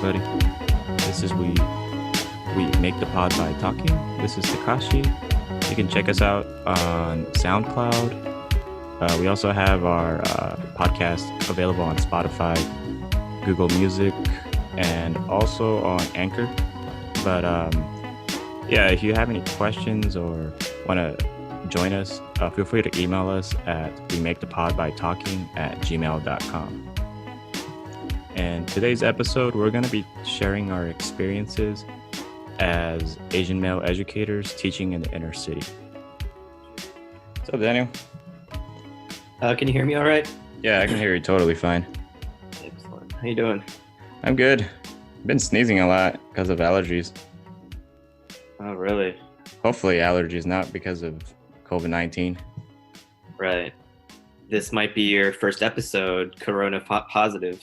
everybody. This is we make the pod by talking. This is Takashi. You can check us out on SoundCloud. We also have our podcast available on Spotify, Google Music, and also on Anchor. But yeah, if you have any questions or want to join us, feel free to email us at wemakethepodbytalking@gmail.com. And today's episode, we're going to be sharing our experiences as Asian male educators teaching in the inner city. What's up, Daniel? Can you hear me all right? Yeah, I can hear you totally fine. Excellent. How you doing? I'm good. I've been sneezing a lot because of allergies. Oh, really? Hopefully allergies, not because of COVID-19. Right. This might be your first episode, Corona positive.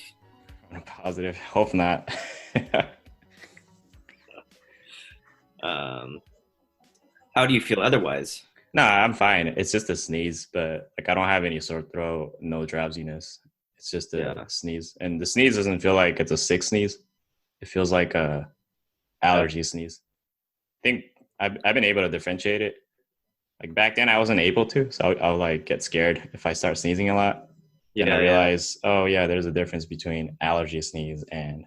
Positive. Hope not. How do you feel otherwise? Nah, I'm fine. It's just a sneeze, but like I don't have any sore throat, no drowsiness. It's just a sneeze. And the sneeze doesn't feel like it's a sick sneeze. It feels like a allergy sneeze. I think I've been able to differentiate it. Like back then I wasn't able to, so I'll like get scared if I start sneezing a lot. And I realize, oh yeah, there's a difference between allergy sneeze and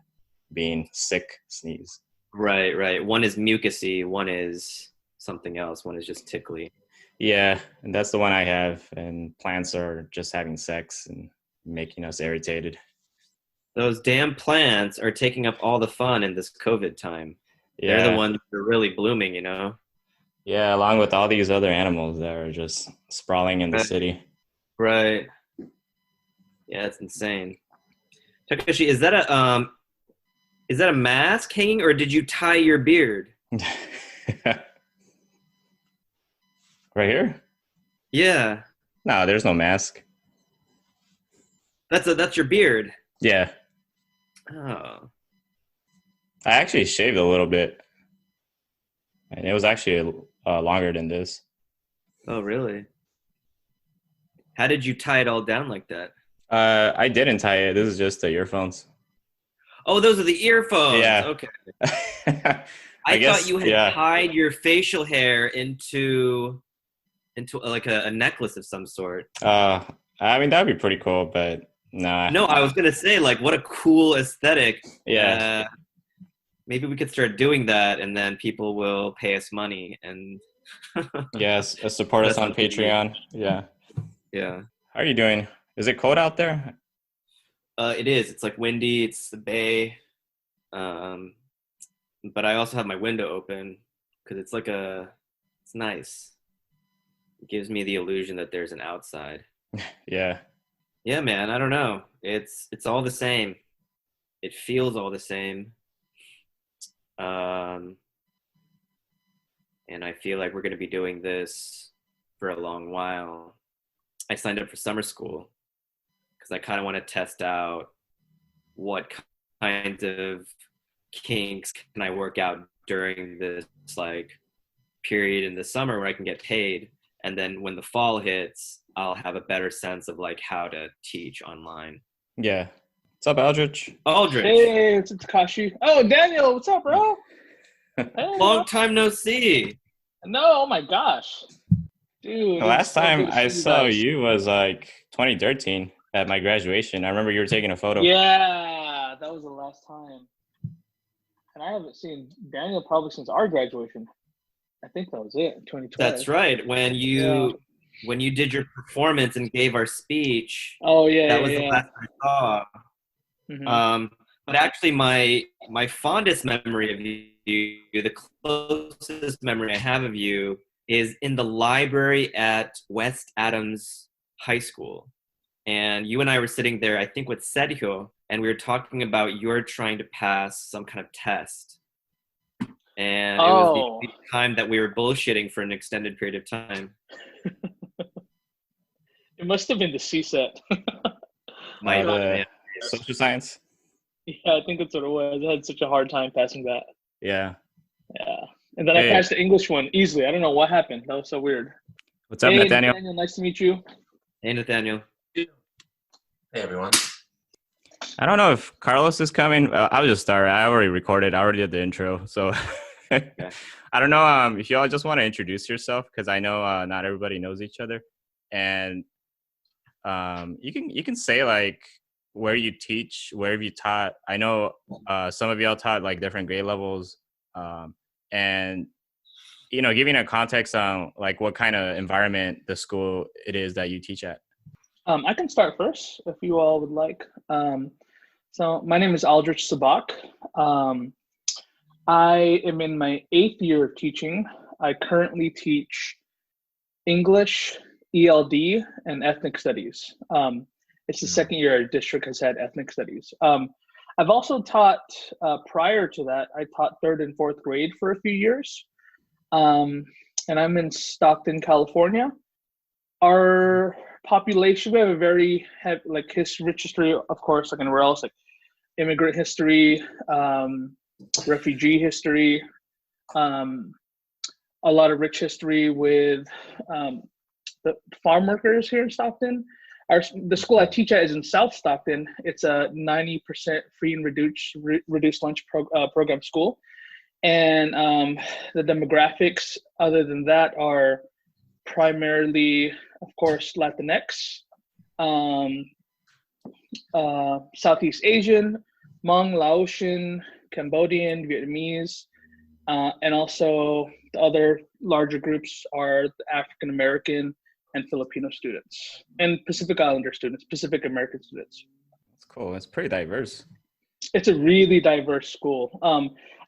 being sick sneeze. Right. One is mucusy, one is something else, one is just tickly. Yeah, and that's the one I have. And plants are just having sex and making us irritated. Those damn plants are taking up all the fun in this COVID time. Yeah. They're the ones that are really blooming, you know? Yeah, along with all these other animals that are just sprawling in the city. Right. Yeah, it's insane. Takashi, is that a mask hanging, or did you tie your beard? Right here? Yeah. No, there's no mask. That's your beard. Yeah. Oh. I actually shaved a little bit. And it was actually longer than this. Oh, really? How did you tie it all down like that? I didn't tie it. This is just the earphones. Oh, those are the earphones. Yeah. Okay. I guess, thought you had tied your facial hair into like a necklace of some sort. I mean, that'd be pretty cool, but nah. No, I was gonna say, like, what a cool aesthetic. Yeah. Maybe we could start doing that, and then people will pay us money and. Yes, support us on Patreon. Yeah. Yeah. How are you doing? Is it cold out there? It is. It's like windy. It's the bay. But I also have my window open because it's nice. It gives me the illusion that there's an outside. Yeah. Yeah, man. I don't know. It's all the same. It feels all the same. And I feel like we're going to be doing this for a long while. I signed up for summer school because I kind of want to test out what kinds of kinks can I work out during this like period in the summer where I can get paid, and then when the fall hits, I'll have a better sense of like how to teach online. Yeah. What's up, Aldrich? Hey, it's Takashi. Oh, Daniel, what's up, bro? Hey, long time no see. No, oh my gosh. Dude. The last time I saw you was like 2013 at my graduation. I remember you were taking a photo. Yeah, that was the last time. And I haven't seen Daniel probably since our graduation. I think that was it, 2012. That's right. When you did your performance and gave our speech. Oh yeah. That was the last I saw. Mm-hmm. But actually my fondest memory of you, the closest memory I have of you is in the library at West Adams High School. And you and I were sitting there, I think with Sergio, and we were talking about you're trying to pass some kind of test. And it was the time that we were bullshitting for an extended period of time. It must have been the CSET. Social science? Yeah, I think that's what it was. I had such a hard time passing that. Yeah. Yeah. And then I passed the English one easily. I don't know what happened. That was so weird. What's up, Nathaniel? Nice to meet you. Hey, Nathaniel. Hey, everyone. I don't know if Carlos is coming. I'll just start. I already recorded. I already did the intro. So Okay. I don't know if y'all just want to introduce yourself, because I know not everybody knows each other. And you can say like where you teach, where have you taught. I know some of y'all taught like different grade levels, and giving a context on like what kind of environment the school it is that you teach at. I can start first if you all would like. So my name is Aldrich Sabak. I am in my 8th year of teaching. I currently teach English, ELD, and ethnic studies. It's the second year our district has had ethnic studies. I've also taught, prior to that, I taught 3rd and 4th grade for a few years. And I'm in Stockton, California. Our population, we have a very rich history, of course, like anywhere else, like immigrant history, refugee history, a lot of rich history with the farm workers here in Stockton. The school I teach at is in South Stockton. It's a 90% free and reduced lunch program school. And the demographics, other than that, are primarily, of course, Latinx, Southeast Asian, Hmong, Laotian, Cambodian, Vietnamese, and also the other larger groups are the African American and Filipino students, and Pacific Islander students, Pacific American students. That's cool. It's pretty diverse. It's a really diverse school.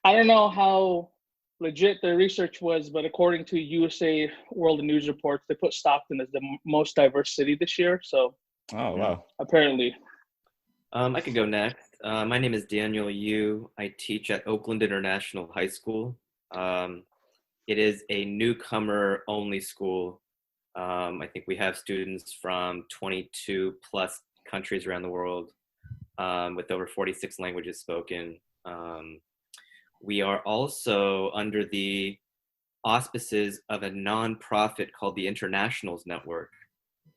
I don't know how legit the research was, but according to USA World News Reports, they put Stockton as the most diverse city this year. So, oh wow, apparently. I could go next. My name is Daniel Liu. I teach at Oakland International High School. It is a newcomer-only school. I think we have students from 22 plus countries around the world, with over 46 languages spoken. We are also under the auspices of a nonprofit called the Internationals Network,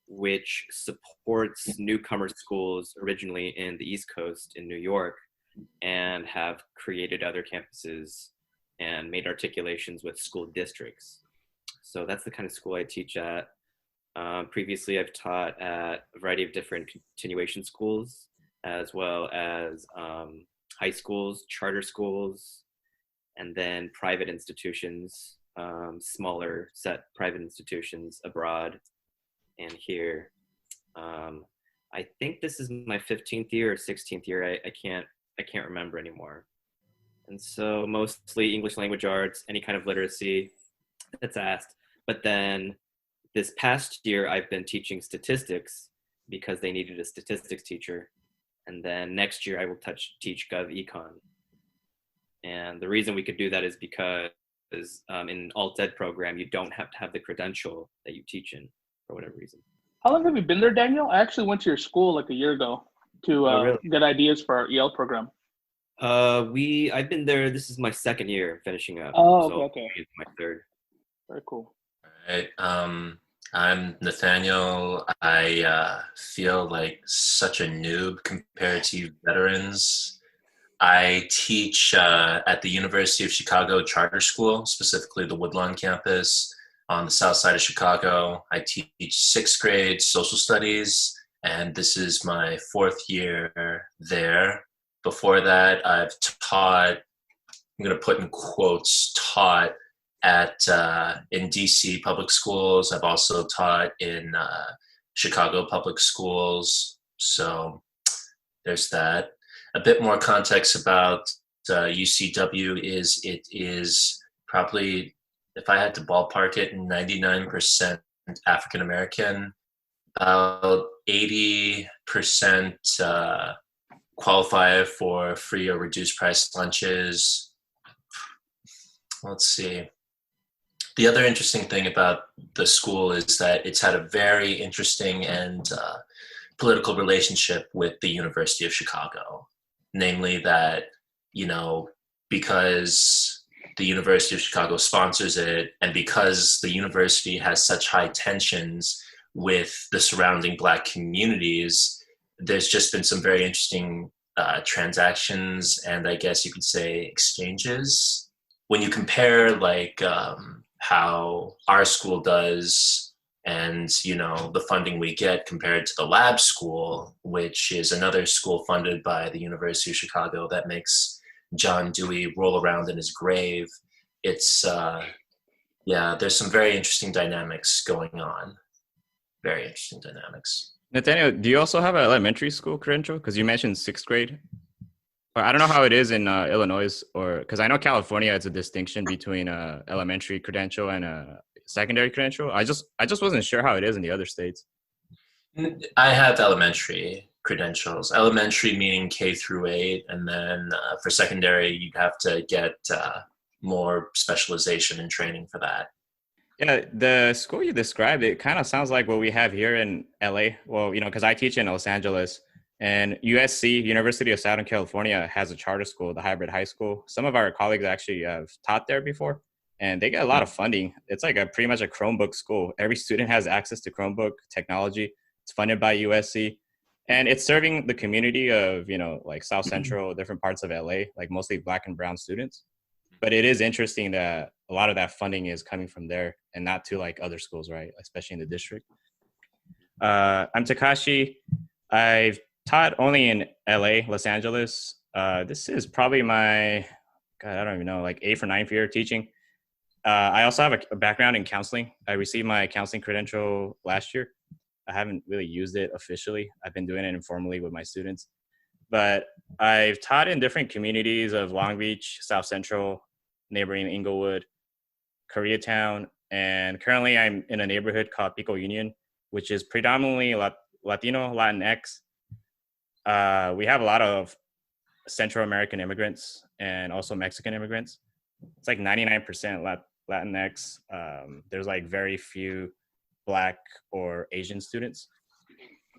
which supports newcomer schools originally in the East Coast in New York, and have created other campuses and made articulations with school districts. So that's the kind of school I teach at. Previously, I've taught at a variety of different continuation schools, as well as high schools, charter schools, and then private institutions, smaller set private institutions abroad and here. I think this is my 15th year or 16th year. I can't remember anymore. And so mostly English language arts, any kind of literacy that's asked. But then this past year, I've been teaching statistics because they needed a statistics teacher. And then next year I will teach Gov Econ. And the reason we could do that is because in an alt-ed program, you don't have to have the credential that you teach in for whatever reason. How long have you been there, Daniel? I actually went to your school like a year ago to really? get ideas for our EL program. I've been there. This is my 2nd year finishing up. Oh, so okay. It's my 3rd. Very cool. All right. I'm Nathaniel. I feel like such a noob compared to you veterans. I teach at the University of Chicago Charter School, specifically the Woodlawn campus on the south side of Chicago. I teach 6th grade social studies, and this is my 4th year there. Before that, I've taught, I'm going to put in quotes, taught at in DC public schools. I've also taught in Chicago public schools. So there's that. A bit more context about UCW is it is probably, if I had to ballpark it, 99% African American, about 80% qualify for free or reduced price lunches. Let's see. The other interesting thing about the school is that it's had a very interesting and political relationship with the University of Chicago. Namely that, because the University of Chicago sponsors it, and because the university has such high tensions with the surrounding Black communities, there's just been some very interesting transactions and I guess you could say exchanges. When you compare like how our school does and the funding we get compared to the lab school, which is another school funded by the University of Chicago that makes John Dewey roll around in his grave, it's there's some very interesting dynamics going on. Very interesting dynamics. Nathaniel, do you also have an elementary school credential? Because you mentioned sixth grade. Or I don't know how it is in Illinois, or because I know California, it's a distinction between elementary credential and a secondary credential. I just wasn't sure how it is in the other states. I have elementary credentials. Elementary meaning K through 8, and then for secondary, you'd have to get more specialization and training for that. Yeah, the school you described, it kind of sounds like what we have here in LA. Well, because I teach in Los Angeles, and USC, University of Southern California, has a charter school, the hybrid high school. Some of our colleagues actually have taught there before, and they get a lot of funding. It's like pretty much a Chromebook school. Every student has access to Chromebook technology. It's funded by USC, and it's serving the community of, like South Central, different parts of LA, like mostly Black and brown students. But it is interesting that a lot of that funding is coming from there and not to like other schools, right? Especially in the district. I'm Takashi. I've taught only in LA, Los Angeles. This is probably my, God, I don't even know, like 8th or 9th year teaching. I also have a background in counseling. I received my counseling credential last year. I haven't really used it officially. I've been doing it informally with my students. But I've taught in different communities of Long Beach, South Central, neighboring Inglewood, Koreatown, and currently I'm in a neighborhood called Pico Union, which is predominantly Latino, Latinx. We have a lot of Central American immigrants and also Mexican immigrants. It's like 99% Latinx. There's like very few Black or Asian students.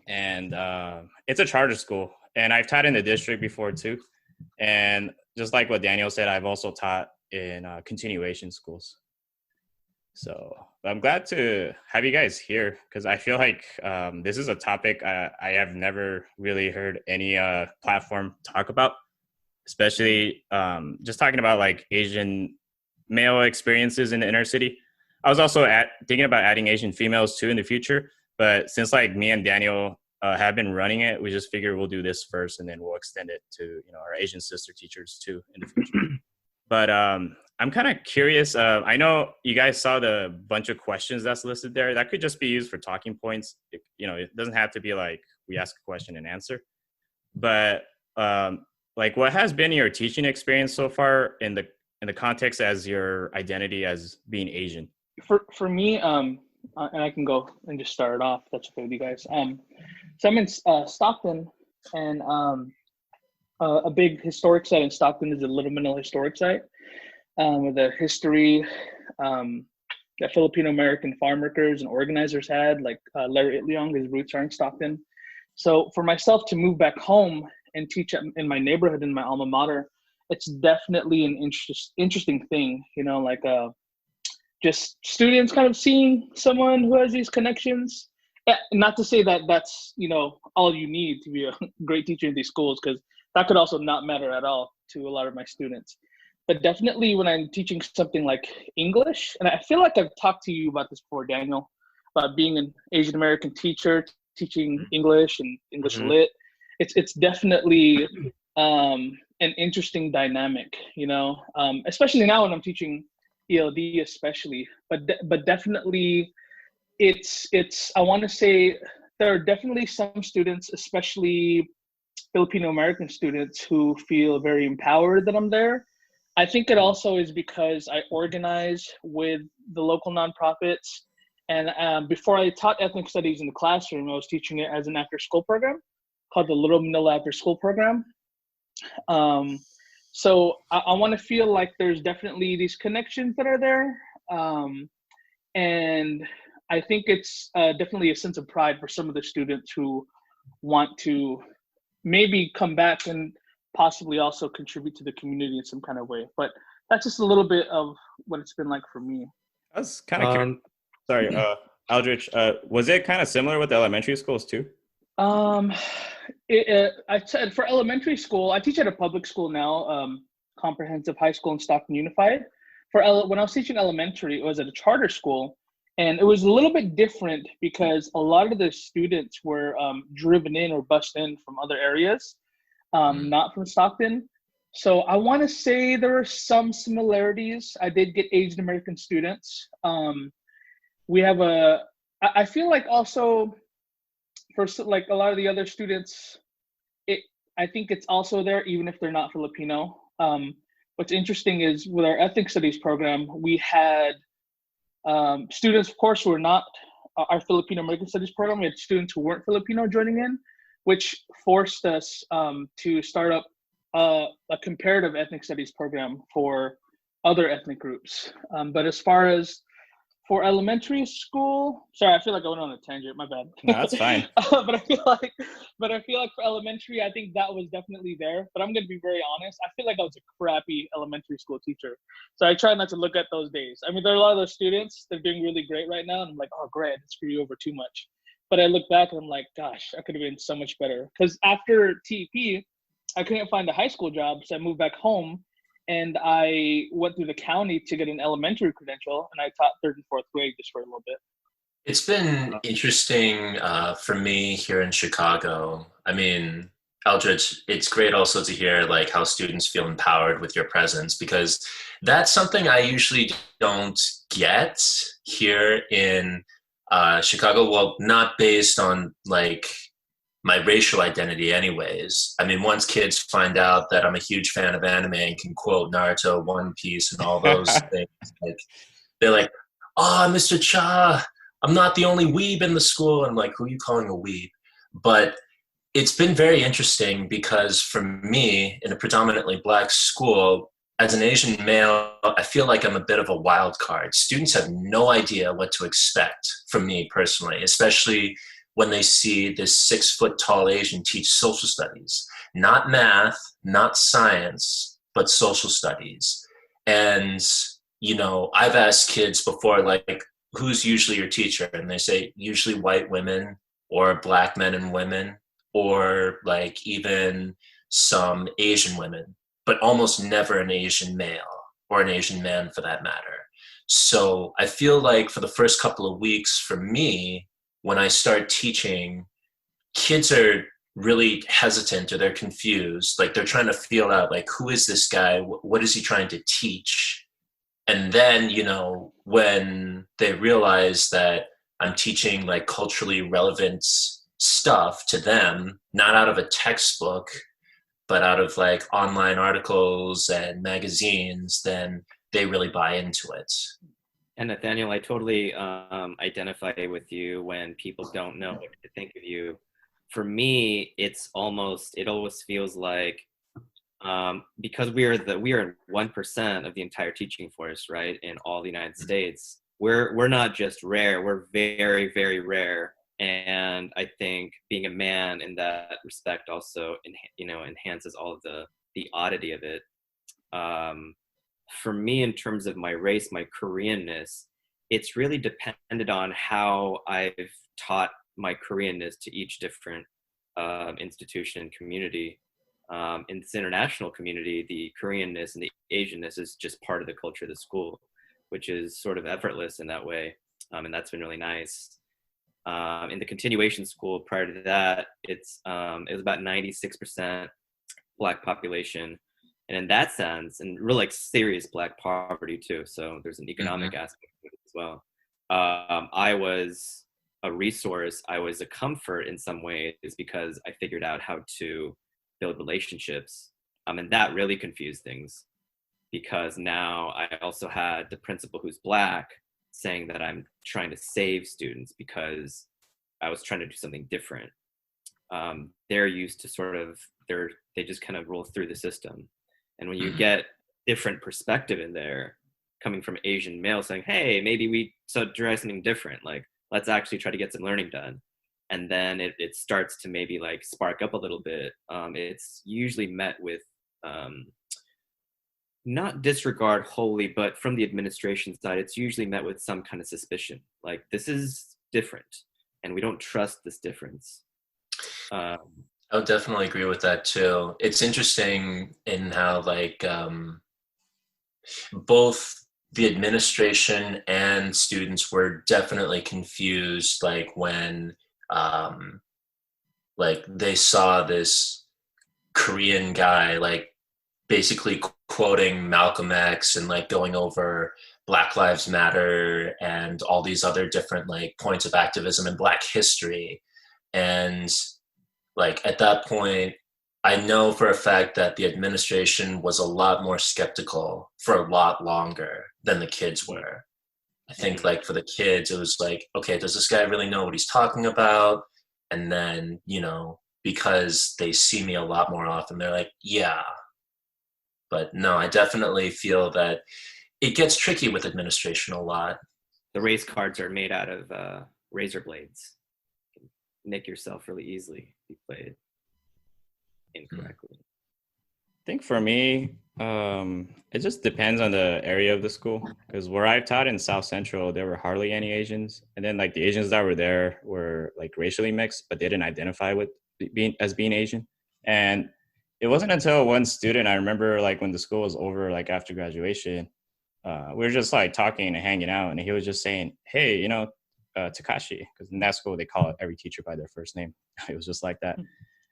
And it's a charter school. And I've taught in the district before too. And just like what Daniel said, I've also taught in continuation schools. So I'm glad to have you guys here because I feel like this is a topic I have never really heard any platform talk about, especially just talking about like Asian male experiences in the inner city. I was also thinking about adding Asian females too in the future, but since like me and Daniel have been running it, we just figured we'll do this first and then we'll extend it to our Asian sister teachers too in the future. But I'm kind of curious. I know you guys saw the bunch of questions that's listed there. That could just be used for talking points. It doesn't have to be like we ask a question and answer. But like, what has been your teaching experience so far in the context as your identity as being Asian? For me, and I can go and just start it off. If that's okay with you guys. So I'm in Stockton, and a big historic site in Stockton is the Little Manila Historic Site, with a history that Filipino American farm workers and organizers had, like Larry Liu, his roots are in Stockton. So for myself to move back home and teach in my neighborhood, in my alma mater, it's definitely an interesting thing, just students kind of seeing someone who has these connections. Not to say that that's, all you need to be a great teacher in these schools, because that could also not matter at all to a lot of my students. But definitely when I'm teaching something like English, and I feel like I've talked to you about this before, Daniel, about being an Asian American teacher, teaching English and English lit, it's definitely an interesting dynamic, especially now when I'm teaching ELD especially, but definitely it's I want to say there are definitely some students, especially Filipino American students, who feel very empowered that I'm there. I think it also is because I organize with the local nonprofits, and before I taught ethnic studies in the classroom, I was teaching it as an after-school program called the Little Manila After School Program. So I want to feel like there's definitely these connections that are there. And I think it's definitely a sense of pride for some of the students who want to maybe come back and possibly also contribute to the community in some kind of way. But that's just a little bit of what it's been like for me. I was kind of curious. Sorry, Aldrich, was it kind of similar with the elementary schools too? I said for elementary school, I teach at a public school now, comprehensive high school in Stockton Unified. When I was teaching elementary, it was at a charter school, and it was a little bit different because a lot of the students were driven in or bused in from other areas, not from Stockton. So I want to say there were some similarities. I did get Asian American students. We have I feel like also for like a lot of the other students, I think it's also there even if they're not Filipino. What's interesting is with our ethnic studies program, we had students, of course, who were not our Filipino American studies program. We had students who weren't Filipino joining in, which forced us to start up a comparative ethnic studies program for other ethnic groups. But as far as for elementary school, sorry, I feel like I went on a tangent. My bad. No, that's fine. but I feel like for elementary, I think that was definitely there. But I'm gonna be very honest. I feel like I was a crappy elementary school teacher, so I try not to look at those days. I mean, there are a lot of those students that are doing really great right now, and I'm like, oh, great, I screw you over too much. But I look back and I'm like, gosh, I could have been so much better. Because after TEP, I couldn't find a high school job, so I moved back home. And I went through the county to get an elementary credential, and I taught 3rd and 4th grade just for a little bit. It's been interesting for me here in Chicago. I mean, Eldridge, it's great also to hear like how students feel empowered with your presence, because that's something I usually don't get here in Chicago. Well, not based on like my racial identity anyways. I mean, once kids find out that I'm a huge fan of anime and can quote Naruto, One Piece, and all those things, like, they're like, oh, Mr. Cha, I'm not the only weeb in the school. I'm like, who are you calling a weeb? But it's been very interesting because for me, in a predominantly Black school, as an Asian male, I feel like I'm a bit of a wild card. Students have no idea what to expect from me personally, especially when they see this 6-foot-tall Asian teach social studies, not math, not science, but social studies. And, you know, I've asked kids before, like, who's usually your teacher? And they say, usually white women or Black men and women, or like even some Asian women, but almost never an Asian male or an Asian man for that matter. So I feel like for the first couple of weeks for me, when I start teaching, kids are really hesitant or they're confused. Like they're trying to feel out, like, who is this guy? What is he trying to teach? And then, you know, when they realize that I'm teaching like culturally relevant stuff to them, not out of a textbook, but out of like online articles and magazines, then they really buy into it. And Nathaniel, I totally identify with you when people don't know what to think of you. For me, it always feels like because we are 1% of the entire teaching force, right, in all the United States. We're not just rare; we're very, very rare. And I think being a man in that respect also, enhances all of the oddity of it. For me, in terms of my race, my Koreanness, it's really depended on how I've taught my Koreanness to each different institution and community. In this international community, the Koreanness and the Asianness is just part of the culture of the school, which is sort of effortless in that way. And that's been really nice. In the continuation school prior to that, it was about 96% Black population. And in that sense, and really like serious Black poverty too. So there's an economic aspect to it as well. I was a resource. I was a comfort in some ways because I figured out how to build relationships. And that really confused things because now I also had the principal who's Black saying that I'm trying to save students because I was trying to do something different. They're used to they just kind of roll through the system. And when you get different perspective in there, coming from Asian male saying, hey, maybe we try something different. Like, let's actually try to get some learning done. And then it starts to maybe like spark up a little bit. It's usually met with not disregard wholly, but from the administration side, it's usually met with some kind of suspicion. Like, this is different and we don't trust this difference. I would definitely agree with that too. It's interesting in how like both the administration and students were definitely confused, like when um, like they saw this Korean guy like basically quoting Malcolm X and like going over Black Lives Matter and all these other different like points of activism in Black history. And like at that point, I know for a fact that the administration was a lot more skeptical for a lot longer than the kids were. I think like for the kids, it was like, okay, does this guy really know what he's talking about? And then, you know, because they see me a lot more often, they're like, yeah. But no, I definitely feel that it gets tricky with administration a lot. The race cards are made out of razor blades. You can nick yourself really easily if you play it incorrectly. I think for me, it just depends on the area of the school. Because where I've taught in South Central, there were hardly any Asians, and then like the Asians that were there were like racially mixed, but they didn't identify with being Asian. And it wasn't until one student, I remember like when the school was over, like after graduation, we were just like talking and hanging out, and he was just saying, "Hey, you know, Takashi," because in that school they call every teacher by their first name. It was just like that.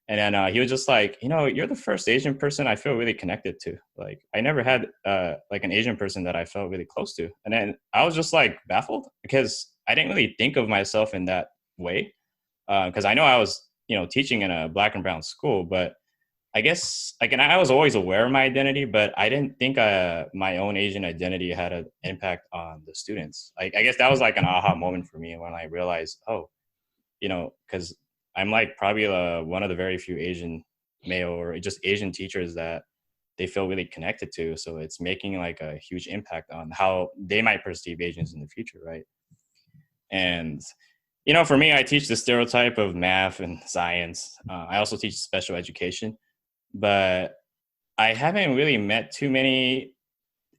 And then he was just like, you know, you're the first Asian person I feel really connected to. Like, I never had like an Asian person that I felt really close to. And then I was just like baffled because I didn't really think of myself in that way. Because I know I was, you know, teaching in a Black and brown school, but I guess like, and I was always aware of my identity, but I didn't think my own Asian identity had an impact on the students. Like, I guess that was like an aha moment for me when I realized, oh, you know, because I'm like probably one of the very few Asian male or just Asian teachers that they feel really connected to. So it's making like a huge impact on how they might perceive Asians in the future, right? And, you know, for me, I teach the stereotype of math and science. I also teach special education, but I haven't really met too many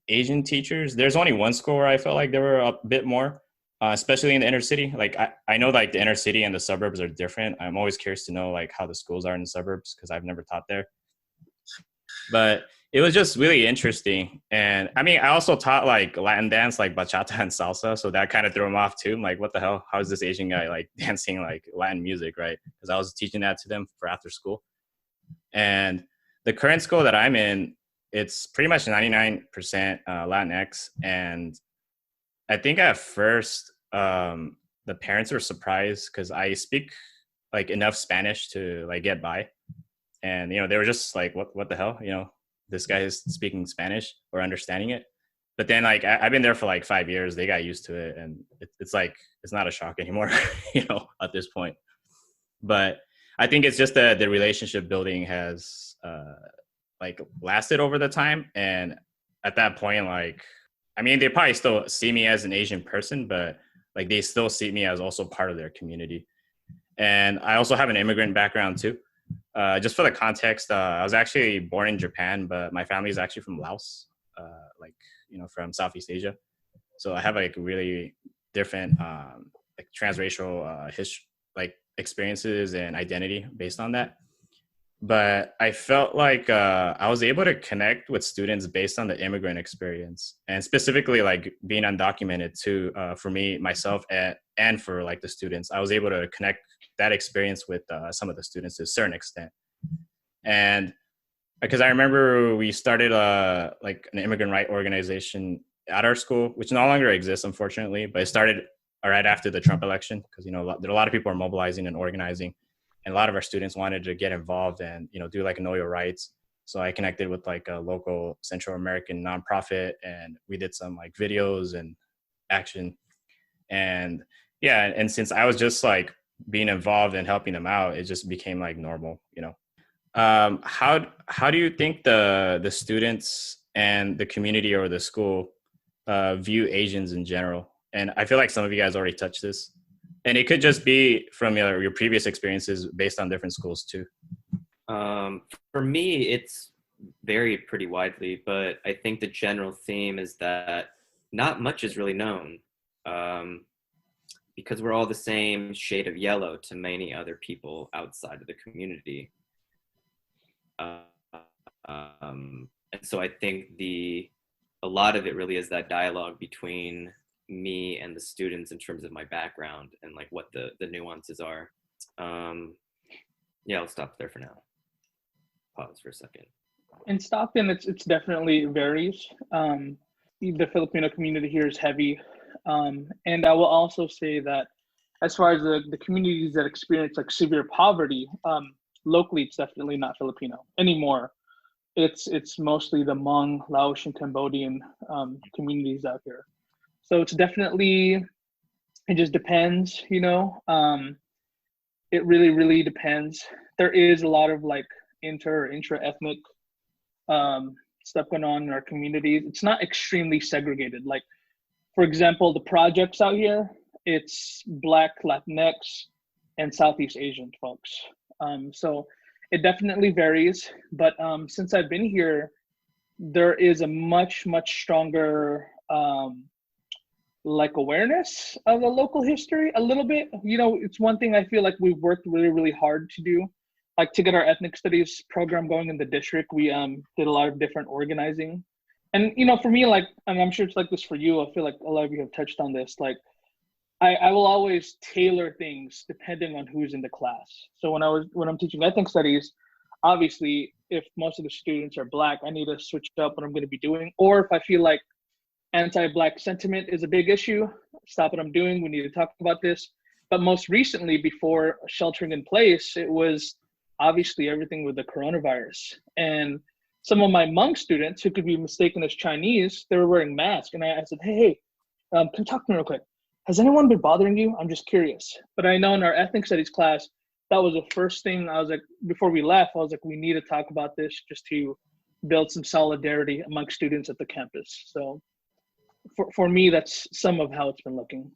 Asian teachers. There's only one school where I felt like there were a bit more. Especially in the inner city. Like I know like the inner city and the suburbs are different. I'm always curious to know like how the schools are in the suburbs because I've never taught there. But it was just really interesting. And I mean, I also taught like Latin dance, like bachata and salsa. So that kind of threw them off too. I'm like, what the hell? How is this Asian guy like dancing like Latin music, right? Because I was teaching that to them for after school. And the current school that I'm in, it's pretty much 99% Latinx. And I think at first, the parents were surprised because I speak like enough Spanish to like get by, and you know they were just like, "What the hell?" You know, this guy is speaking Spanish or understanding it. But then like I've been there for like 5 years, they got used to it, and it's like it's not a shock anymore, you know, at this point. But I think it's just that the relationship building has like lasted over the time, and at that point, like I mean, they probably still see me as an Asian person, but like they still see me as also part of their community. And I also have an immigrant background too. Just for the context, I was actually born in Japan, but my family is actually from Laos, like, you know, from Southeast Asia. So I have like really different like transracial like experiences and identity based on that. But I felt like I was able to connect with students based on the immigrant experience, and specifically like being undocumented too. For me, myself, and for like the students, I was able to connect that experience with some of the students to a certain extent. And because I remember we started like an immigrant right organization at our school, which no longer exists, unfortunately, but it started right after the Trump election because, you know, there are a lot of people are mobilizing and organizing. And a lot of our students wanted to get involved and, you know, do like Know Your Rights. So I connected with like a local Central American nonprofit, and we did some like videos and action. And yeah, and since I was just like being involved and helping them out, it just became like normal, you know. How do you think the students and the community or the school view Asians in general? And I feel like some of you guys already touched this. And it could just be from your previous experiences based on different schools too. For me, it's varied pretty widely, but I think the general theme is that not much is really known because we're all the same shade of yellow to many other people outside of the community. And so I think a lot of it really is that dialogue between me and the students in terms of my background and like what the nuances are. Yeah, I'll stop there for now. Pause for a second. In Stockton, it's definitely varies. The Filipino community here is heavy. And I will also say that as far as the communities that experience like severe poverty, locally, it's definitely not Filipino anymore. It's mostly the Hmong, Laotian, Cambodian communities out here. So it's definitely, it just depends, you know. It really, really depends. There is a lot of like intra-ethnic stuff going on in our communities. It's not extremely segregated. Like, for example, the projects out here, it's Black, Latinx, and Southeast Asian folks. So it definitely varies. But since I've been here, there is a much, much stronger like awareness of the local history a little bit. You know, it's one thing I feel like we've worked really, really hard to do. Like to get our ethnic studies program going in the district, we did a lot of different organizing. And, you know, for me, like, and I'm sure it's like this for you, I feel like a lot of you have touched on this, like, I will always tailor things depending on who's in the class. So when I'm teaching ethnic studies, obviously, if most of the students are Black, I need to switch up what I'm going to be doing. Or if I feel like anti-Black sentiment is a big issue, stop what I'm doing, we need to talk about this. But most recently, before sheltering in place, it was obviously everything with the coronavirus. And some of my Hmong students who could be mistaken as Chinese, they were wearing masks. And I said, hey, can you talk to me real quick? Has anyone been bothering you? I'm just curious. But I know in our ethnic studies class, that was the first thing I was like, before we left, I was like, we need to talk about this just to build some solidarity among students at the campus. So for me, that's some of how it's been looking.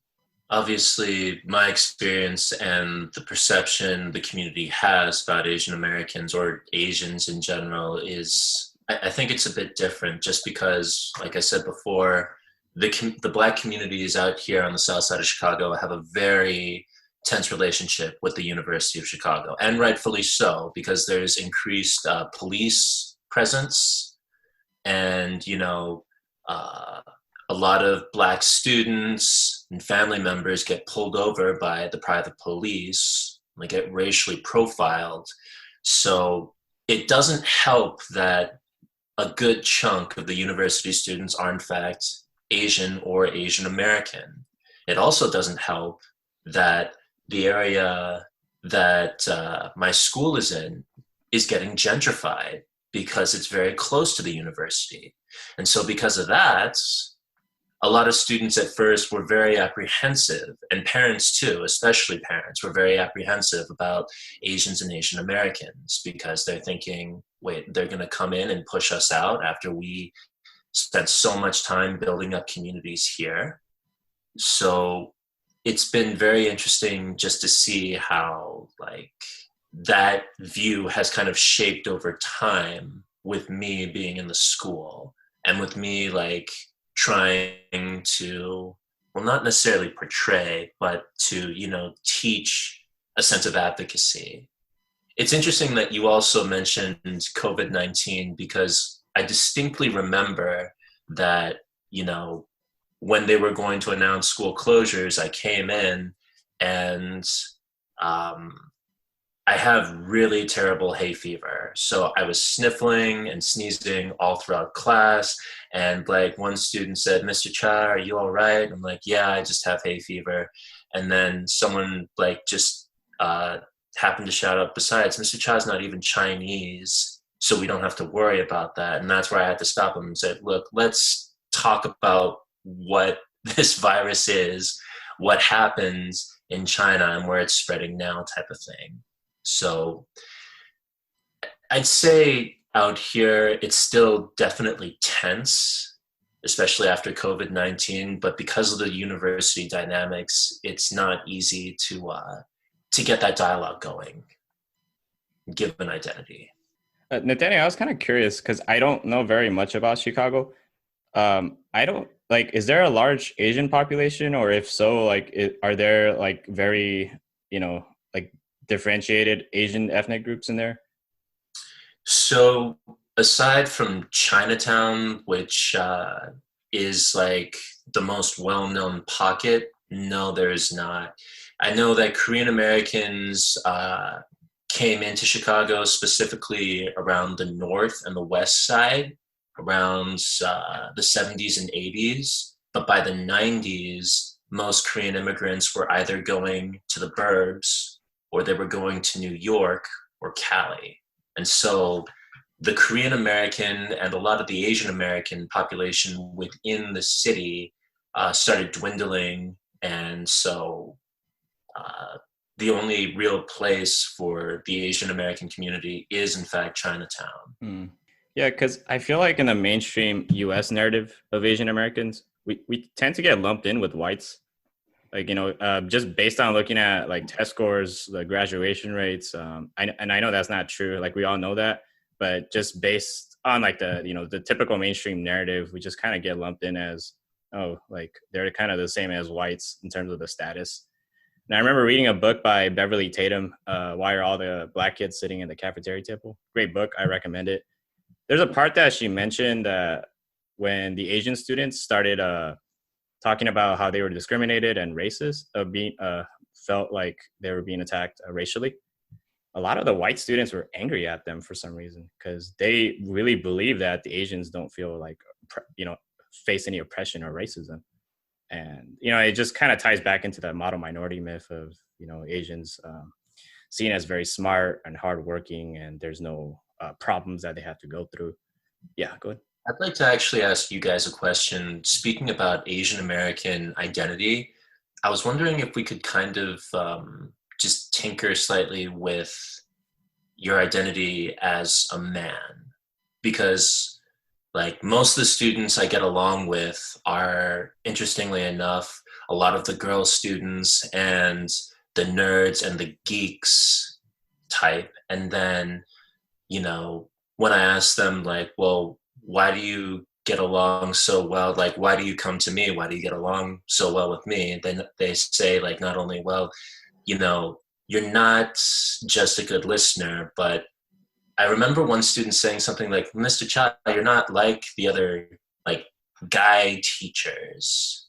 Obviously, my experience and the perception the community has about Asian Americans or Asians in general is, I think it's a bit different just because, like I said before, the Black communities out here on the south side of Chicago have a very tense relationship with the University of Chicago, and rightfully so, because there's increased police presence and, you know, a lot of Black students and family members get pulled over by the private police, they get racially profiled. So it doesn't help that a good chunk of the university students are in fact Asian or Asian American. It also doesn't help that the area that my school is in is getting gentrified because it's very close to the university. And so because of that, a lot of students at first were very apprehensive, and parents too, especially parents, were very apprehensive about Asians and Asian Americans because they're thinking, wait, they're going to come in and push us out after we spent so much time building up communities here. So it's been very interesting just to see how like that view has kind of shaped over time with me being in the school and with me like trying to, well, not necessarily portray, but to, you know, teach a sense of advocacy. It's interesting that you also mentioned COVID-19 because I distinctly remember that, you know, when they were going to announce school closures, I came in and I have really terrible hay fever. So I was sniffling and sneezing all throughout class. And like one student said, Mr. Cha, are you all right? I'm like, yeah, I just have hay fever. And then someone like just happened to shout out, besides, Mr. Cha's not even Chinese, so we don't have to worry about that. And that's where I had to stop him and said, look, let's talk about what this virus is, what happens in China and where it's spreading now type of thing. So I'd say out here, it's still definitely tense, especially after COVID-19, but because of the university dynamics, it's not easy to get that dialogue going, give an identity. Nathaniel, I was kind of curious because I don't know very much about Chicago. I don't like, is there a large Asian population, or if so, like, are there like very, you know, like differentiated Asian ethnic groups in there? So aside from Chinatown, which is like the most well-known pocket, no, there is not. I know that Korean Americans came into Chicago specifically around the north and the west side around the 70s and 80s. But by the 90s, most Korean immigrants were either going to the burbs or they were going to New York or Cali. And so the Korean American and a lot of the Asian American population within the city started dwindling. And so the only real place for the Asian American community is, in fact, Chinatown. Mm. Yeah, because I feel like in the mainstream U.S. narrative of Asian Americans, we tend to get lumped in with whites. Like, just based on looking at like test scores, the graduation rates. I know that's not true. Like, we all know that. But just based on like the typical mainstream narrative, we just kind of get lumped in as, oh, like they're kind of the same as whites in terms of the status. And I remember reading a book by Beverly Tatum, Why Are All the Black Kids Sitting in the Cafeteria Table? Great book. I recommend it. There's a part that she mentioned that when the Asian students started talking about how they were discriminated and racist, felt like they were being attacked racially. A lot of the white students were angry at them for some reason because they really believe that the Asians don't feel like, face any oppression or racism. And, it just kind of ties back into that model minority myth of, Asians seen as very smart and hardworking, and there's no problems that they have to go through. Yeah, go ahead. I'd like to actually ask you guys a question. Speaking about Asian American identity, I was wondering if we could kind of just tinker slightly with your identity as a man, because like most of the students I get along with are, interestingly enough, a lot of the girl students and the nerds and the geeks type. And then, when I ask them like, well, why do you get along so well? Like, why do you come to me? Why do you get along so well with me? And then they say like, not only, well, you're not just a good listener, but I remember one student saying something like, Mr. Cha, you're not like the other like guy teachers.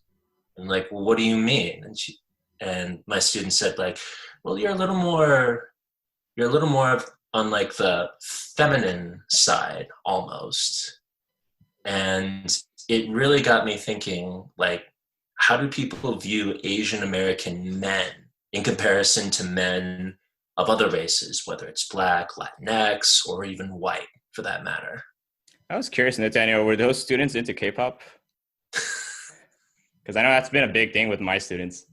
I'm like, well, what do you mean? And my student said like, well, you're a little more on like the feminine side almost. And it really got me thinking, like, how do people view Asian American men in comparison to men of other races, whether it's Black, Latinx, or even white, for that matter? I was curious, Nathaniel, were those students into K-pop? Because I know that's been a big thing with my students.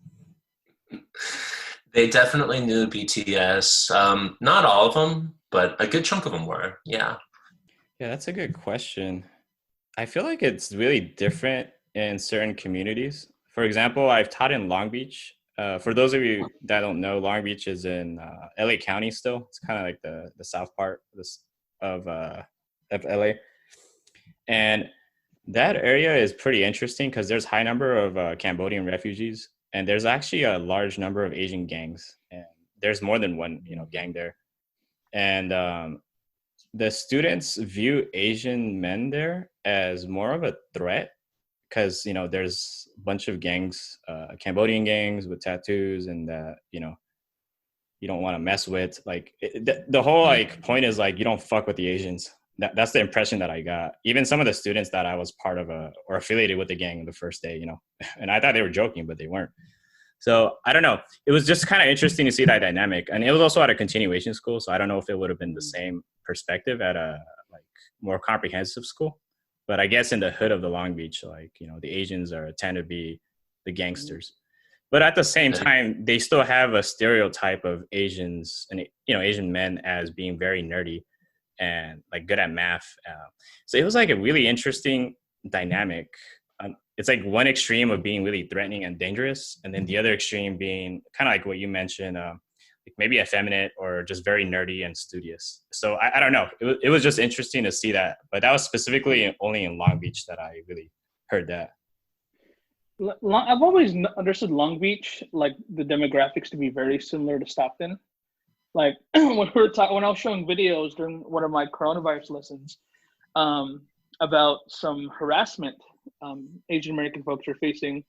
They definitely knew BTS. Not all of them, but a good chunk of them were, yeah. Yeah, that's a good question. I feel like it's really different in certain communities. For example, I've taught in Long Beach. For those of you that don't know, Long Beach is in LA County still. It's kind of like the south part of LA. And that area is pretty interesting because there's a high number of Cambodian refugees. And there's actually a large number of Asian gangs. And there's more than one, gang there. And the students view Asian men there as more of a threat because, there's a bunch of gangs, Cambodian gangs with tattoos and that, you don't want to mess with. Like the whole like point is like, you don't fuck with the Asians. That's the impression that I got. Even some of the students that I was part of or affiliated with the gang the first day, and I thought they were joking, but they weren't. So I don't know. It was just kind of interesting to see that dynamic. And it was also at a continuation school. So I don't know if it would have been the same perspective at a like more comprehensive school. But I guess in the hood of the Long Beach, like, the Asians tend to be the gangsters. But at the same time, they still have a stereotype of Asians and, Asian men as being very nerdy and like good at math. So it was like a really interesting dynamic. It's like one extreme of being really threatening and dangerous, and then the other extreme being kind of like what you mentioned, like maybe effeminate or just very nerdy and studious. So I don't know. It was just interesting to see that, but that was specifically only in Long Beach that I really heard that. I've always understood Long Beach, like the demographics, to be very similar to Stockton. Like when when I was showing videos during one of my coronavirus lessons, about some harassment Asian American folks are facing,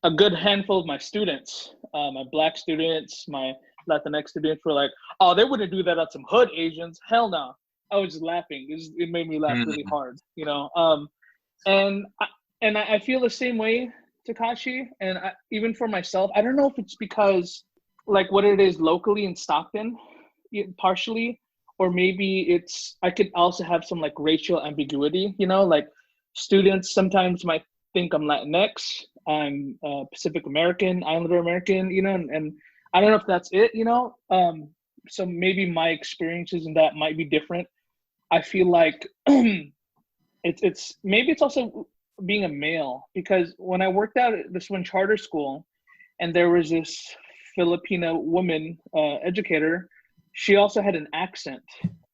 a good handful of my students, my Black students, my Latinx students were like, "Oh, they wouldn't do that on some hood Asians. Hell no." I was just laughing. It made me laugh really hard, you know. And I feel the same way, Takashi. And even for myself, I don't know if it's because like what it is locally in Stockton, partially, or maybe I could also have some like racial ambiguity, you know, like students sometimes might think I'm Latinx, I'm Pacific American, Islander American, you know, and I don't know if that's it, you know. So maybe my experiences in that might be different. I feel like it's maybe it's also being a male, because when I worked out at this one charter school, and there was this Filipino woman educator, she also had an accent,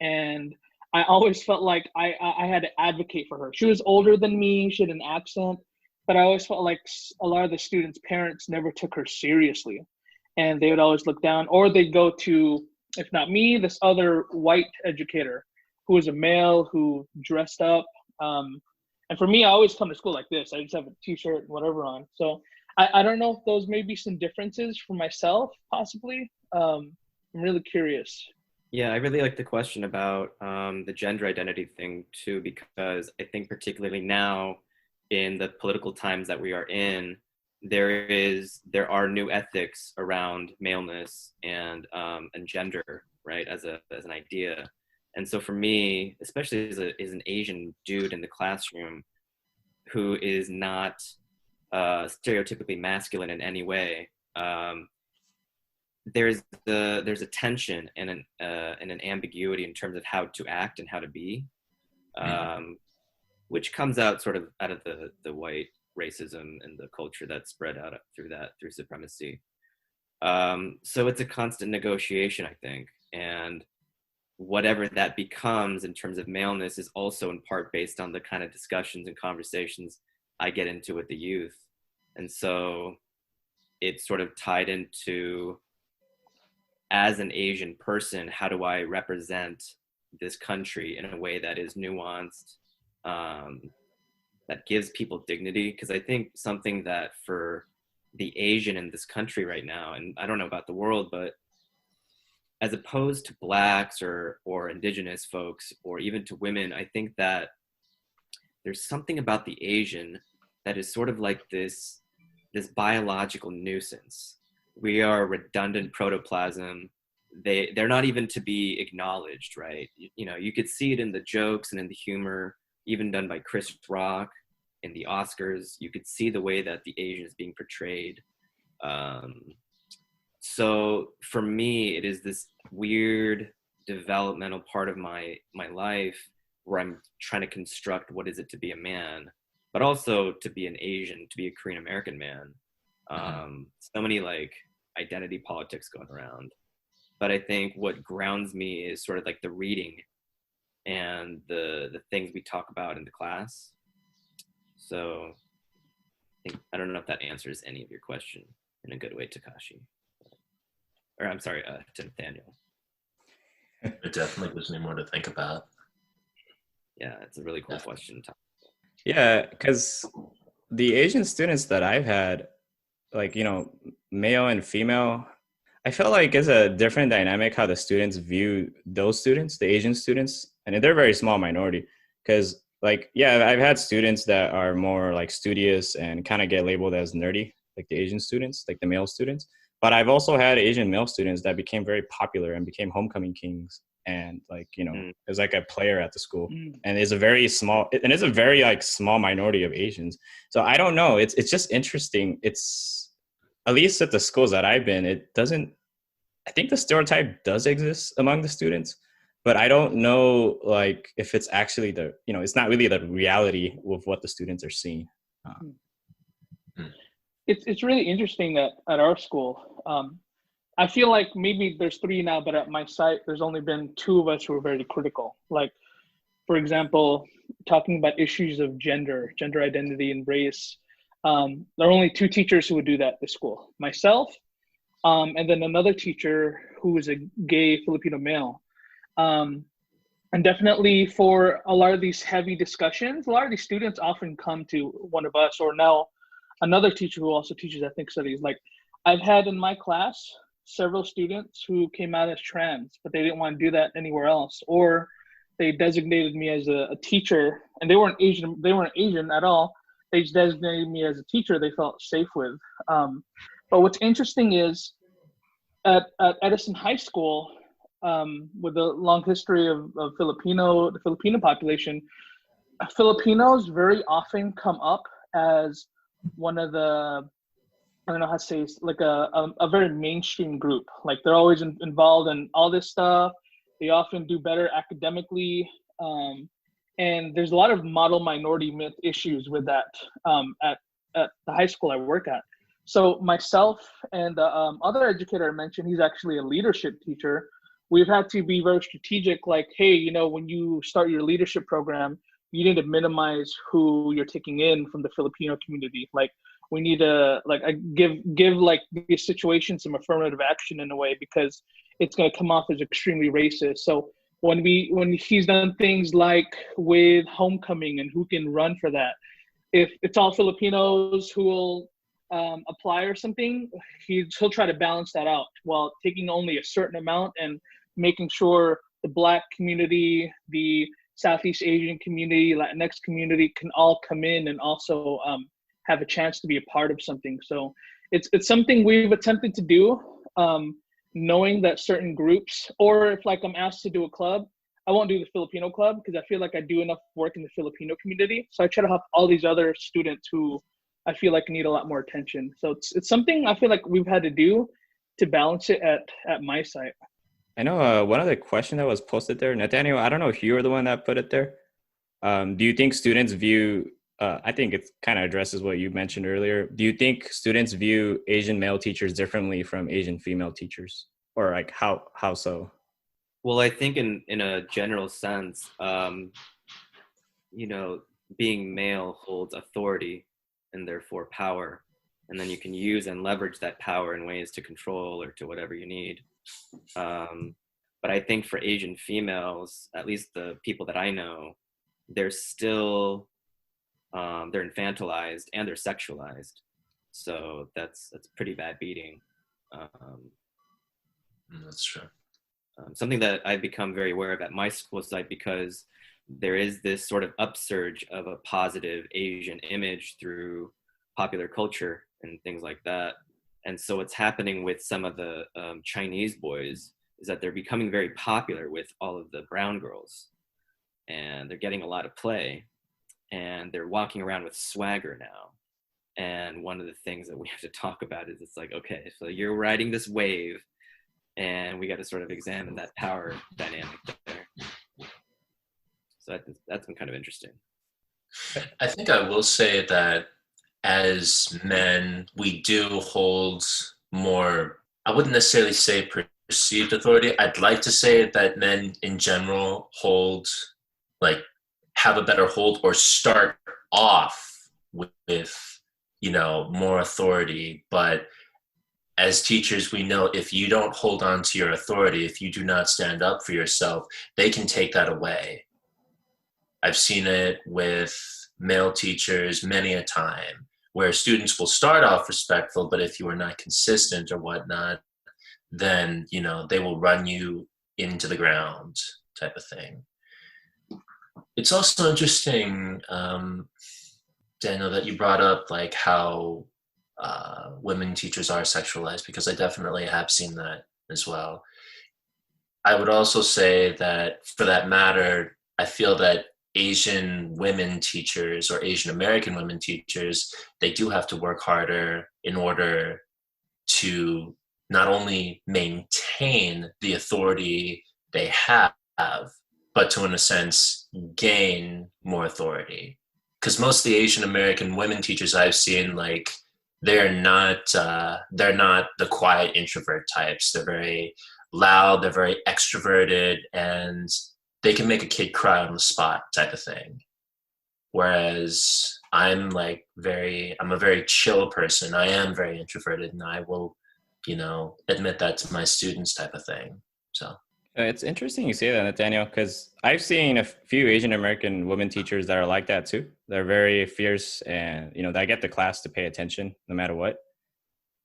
and I always felt like I had to advocate for her. She was older than me, she had an accent, but I always felt like a lot of the students' parents never took her seriously, and they would always look down, or they'd go to, if not me, this other white educator who was a male who dressed up. And for me, I always come to school like this. I just have a t-shirt and whatever on. So I don't know if those may be some differences for myself, possibly. I'm really curious. Yeah, I really like the question about the gender identity thing too, because I think particularly now in the political times that we are in, there are new ethics around maleness and gender, right, as an idea. And so for me, especially as an Asian dude in the classroom who is not stereotypically masculine in any way, there's a tension and an ambiguity in terms of how to act and how to be, which comes out sort of out of the white racism and the culture that's spread out through supremacy. So it's a constant negotiation, I think, and whatever that becomes in terms of maleness is also in part based on the kind of discussions and conversations I get into with the youth. And so it's sort of tied into, as an Asian person, how do I represent this country in a way that is nuanced, that gives people dignity? Because I think something that for the Asian in this country right now, and I don't know about the world, but as opposed to Blacks or indigenous folks, or even to women, I think that there's something about the Asian that is sort of like this biological nuisance. We are redundant protoplasm. They're not even to be acknowledged, right? You know, you could see it in the jokes and in the humor, even done by Chris Rock in the Oscars. You could see the way that the Asian is being portrayed. So for me, it is this weird developmental part of my life where I'm trying to construct what is it to be a man, but also to be an Asian, to be a Korean American man. So many like identity politics going around. But I think what grounds me is sort of like the reading and the things we talk about in the class. So I don't know if that answers any of your question in a good way, Takashi. Or I'm sorry, to Nathaniel. It definitely gives me more to think about. Yeah, it's a really cool question. Yeah, because the Asian students that I've had, like, you know, male and female, I felt like it's a different dynamic how the students view those students, the Asian students, and they're a very small minority. Because, like, yeah, I've had students that are more like studious and kind of get labeled as nerdy, like the Asian students, like the male students. But I've also had Asian male students that became very popular and became homecoming kings, and like, you know, is like a player at the school, and it's a very small like small minority of Asians. So I don't know. It's just interesting. It's, at least at the schools that I've been, it doesn't. I think the stereotype does exist among the students, but I don't know like if it's actually it's not really the reality of what the students are seeing. It's really interesting that at our school, I feel like maybe there's 3 now, but at my site, there's only been 2 of us who are very critical. Like, for example, talking about issues of gender identity and race. There are only 2 teachers who would do that at the school. Myself and then another teacher who is a gay Filipino male. And definitely for a lot of these heavy discussions, a lot of these students often come to one of us, or now another teacher who also teaches ethnic studies. Like, I've had in my class several students who came out as trans, but they didn't want to do that anywhere else, or they designated me as a teacher, and they weren't Asian at all. They just designated me as a teacher they felt safe with. But what's interesting is at Edison High School, with a long history of the Filipino population, Filipinos very often come up as one of the, I don't know how to say, like a very mainstream group. Like, they're always involved in all this stuff. They often do better academically. And there's a lot of model minority myth issues with that at the high school I work at. So myself and the other educator I mentioned, he's actually a leadership teacher. We've had to be very strategic, like, hey, you know, when you start your leadership program, you need to minimize who you're taking in from the Filipino community. Like, we need to give like these situations some affirmative action in a way, because it's going to come off as extremely racist. So when he's done things like with homecoming and who can run for that, if it's all Filipinos who will apply or something, he'll try to balance that out while taking only a certain amount and making sure the Black community, the Southeast Asian community, Latinx community can all come in and also have a chance to be a part of something. So it's something we've attempted to do, knowing that certain groups, or if like I'm asked to do a club, I won't do the Filipino club because I feel like I do enough work in the Filipino community. So I try to help all these other students who I feel like need a lot more attention. So it's something I feel like we've had to do to balance it at my site. I know one other question that was posted there, Nathaniel, I don't know if you were the one that put it there. Do you think students view, I think it kind of addresses what you mentioned earlier. Do you think students view Asian male teachers differently from Asian female teachers? Or like how so? Well, I think in a general sense, you know, being male holds authority and therefore power. And then you can use and leverage that power in ways to control or to whatever you need. But I think for Asian females, at least the people that I know, they're still, they're infantilized and they're sexualized. So that's pretty bad beating. That's true. Something that I've become very aware of at my school site, because there is this sort of upsurge of a positive Asian image through popular culture and things like that. And so what's happening with some of the Chinese boys is that they're becoming very popular with all of the brown girls, and they're getting a lot of play, and they're walking around with swagger now. And one of the things that we have to talk about is, it's like, okay, so you're riding this wave, and we got to sort of examine that power dynamic there. So that's been kind of interesting. I think I will say that as men, we do hold more, I wouldn't necessarily say perceived authority. I'd like to say that men in general hold, like, have a better hold or start off with, you know, more authority. But as teachers, we know if you don't hold on to your authority, if you do not stand up for yourself, they can take that away. I've seen it with male teachers many a time, where students will start off respectful, but if you are not consistent or whatnot, then, you know, they will run you into the ground type of thing. It's also interesting, Daniel, that you brought up like how women teachers are sexualized, because I definitely have seen that as well. I would also say that, for that matter, I feel that Asian women teachers or Asian American women teachers, they do have to work harder in order to not only maintain the authority they have, but to, in a sense, gain more authority. Because most of the Asian American women teachers I've seen, like, they're not the quiet introvert types. They're very loud, they're very extroverted, and they can make a kid cry on the spot type of thing. Whereas I'm a very chill person. I am very introverted, and I will admit that to my students type of thing. So it's interesting you say that, Nathaniel, because I've seen a few Asian American women teachers that are like that too. They're very fierce, and they get the class to pay attention no matter what.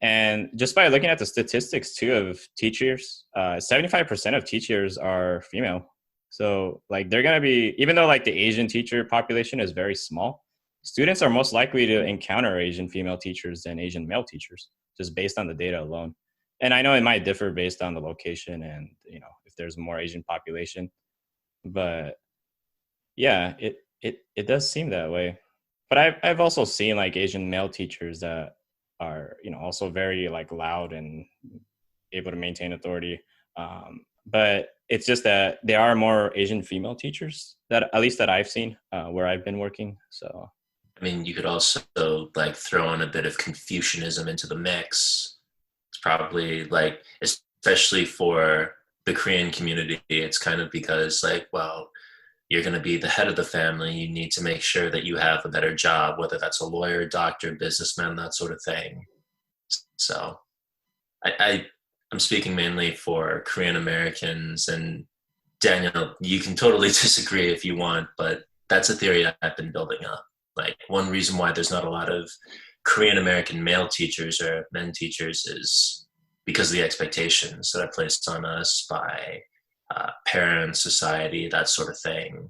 And just by looking at the statistics too of teachers, 75% of teachers are female. So like they're gonna be, even though like the Asian teacher population is very small, students are most likely to encounter Asian female teachers than Asian male teachers, just based on the data alone. And I know it might differ based on the location and if there's more Asian population, but yeah, it does seem that way. But I've also seen like Asian male teachers that are also very like loud and able to maintain authority. But it's just that there are more Asian female teachers that at least that I've seen where I've been working. So I mean, you could also like throw in a bit of Confucianism into the mix. It's probably like, especially for the Korean community, it's kind of because like, well, you're going to be the head of the family. You need to make sure that you have a better job, whether that's a lawyer, doctor, businessman, that sort of thing. So I'm speaking mainly for Korean Americans, and Daniel, you can totally disagree if you want, but that's a theory I've been building up. Like one reason why there's not a lot of Korean American male teachers or men teachers is because of the expectations that are placed on us by parents, society, that sort of thing.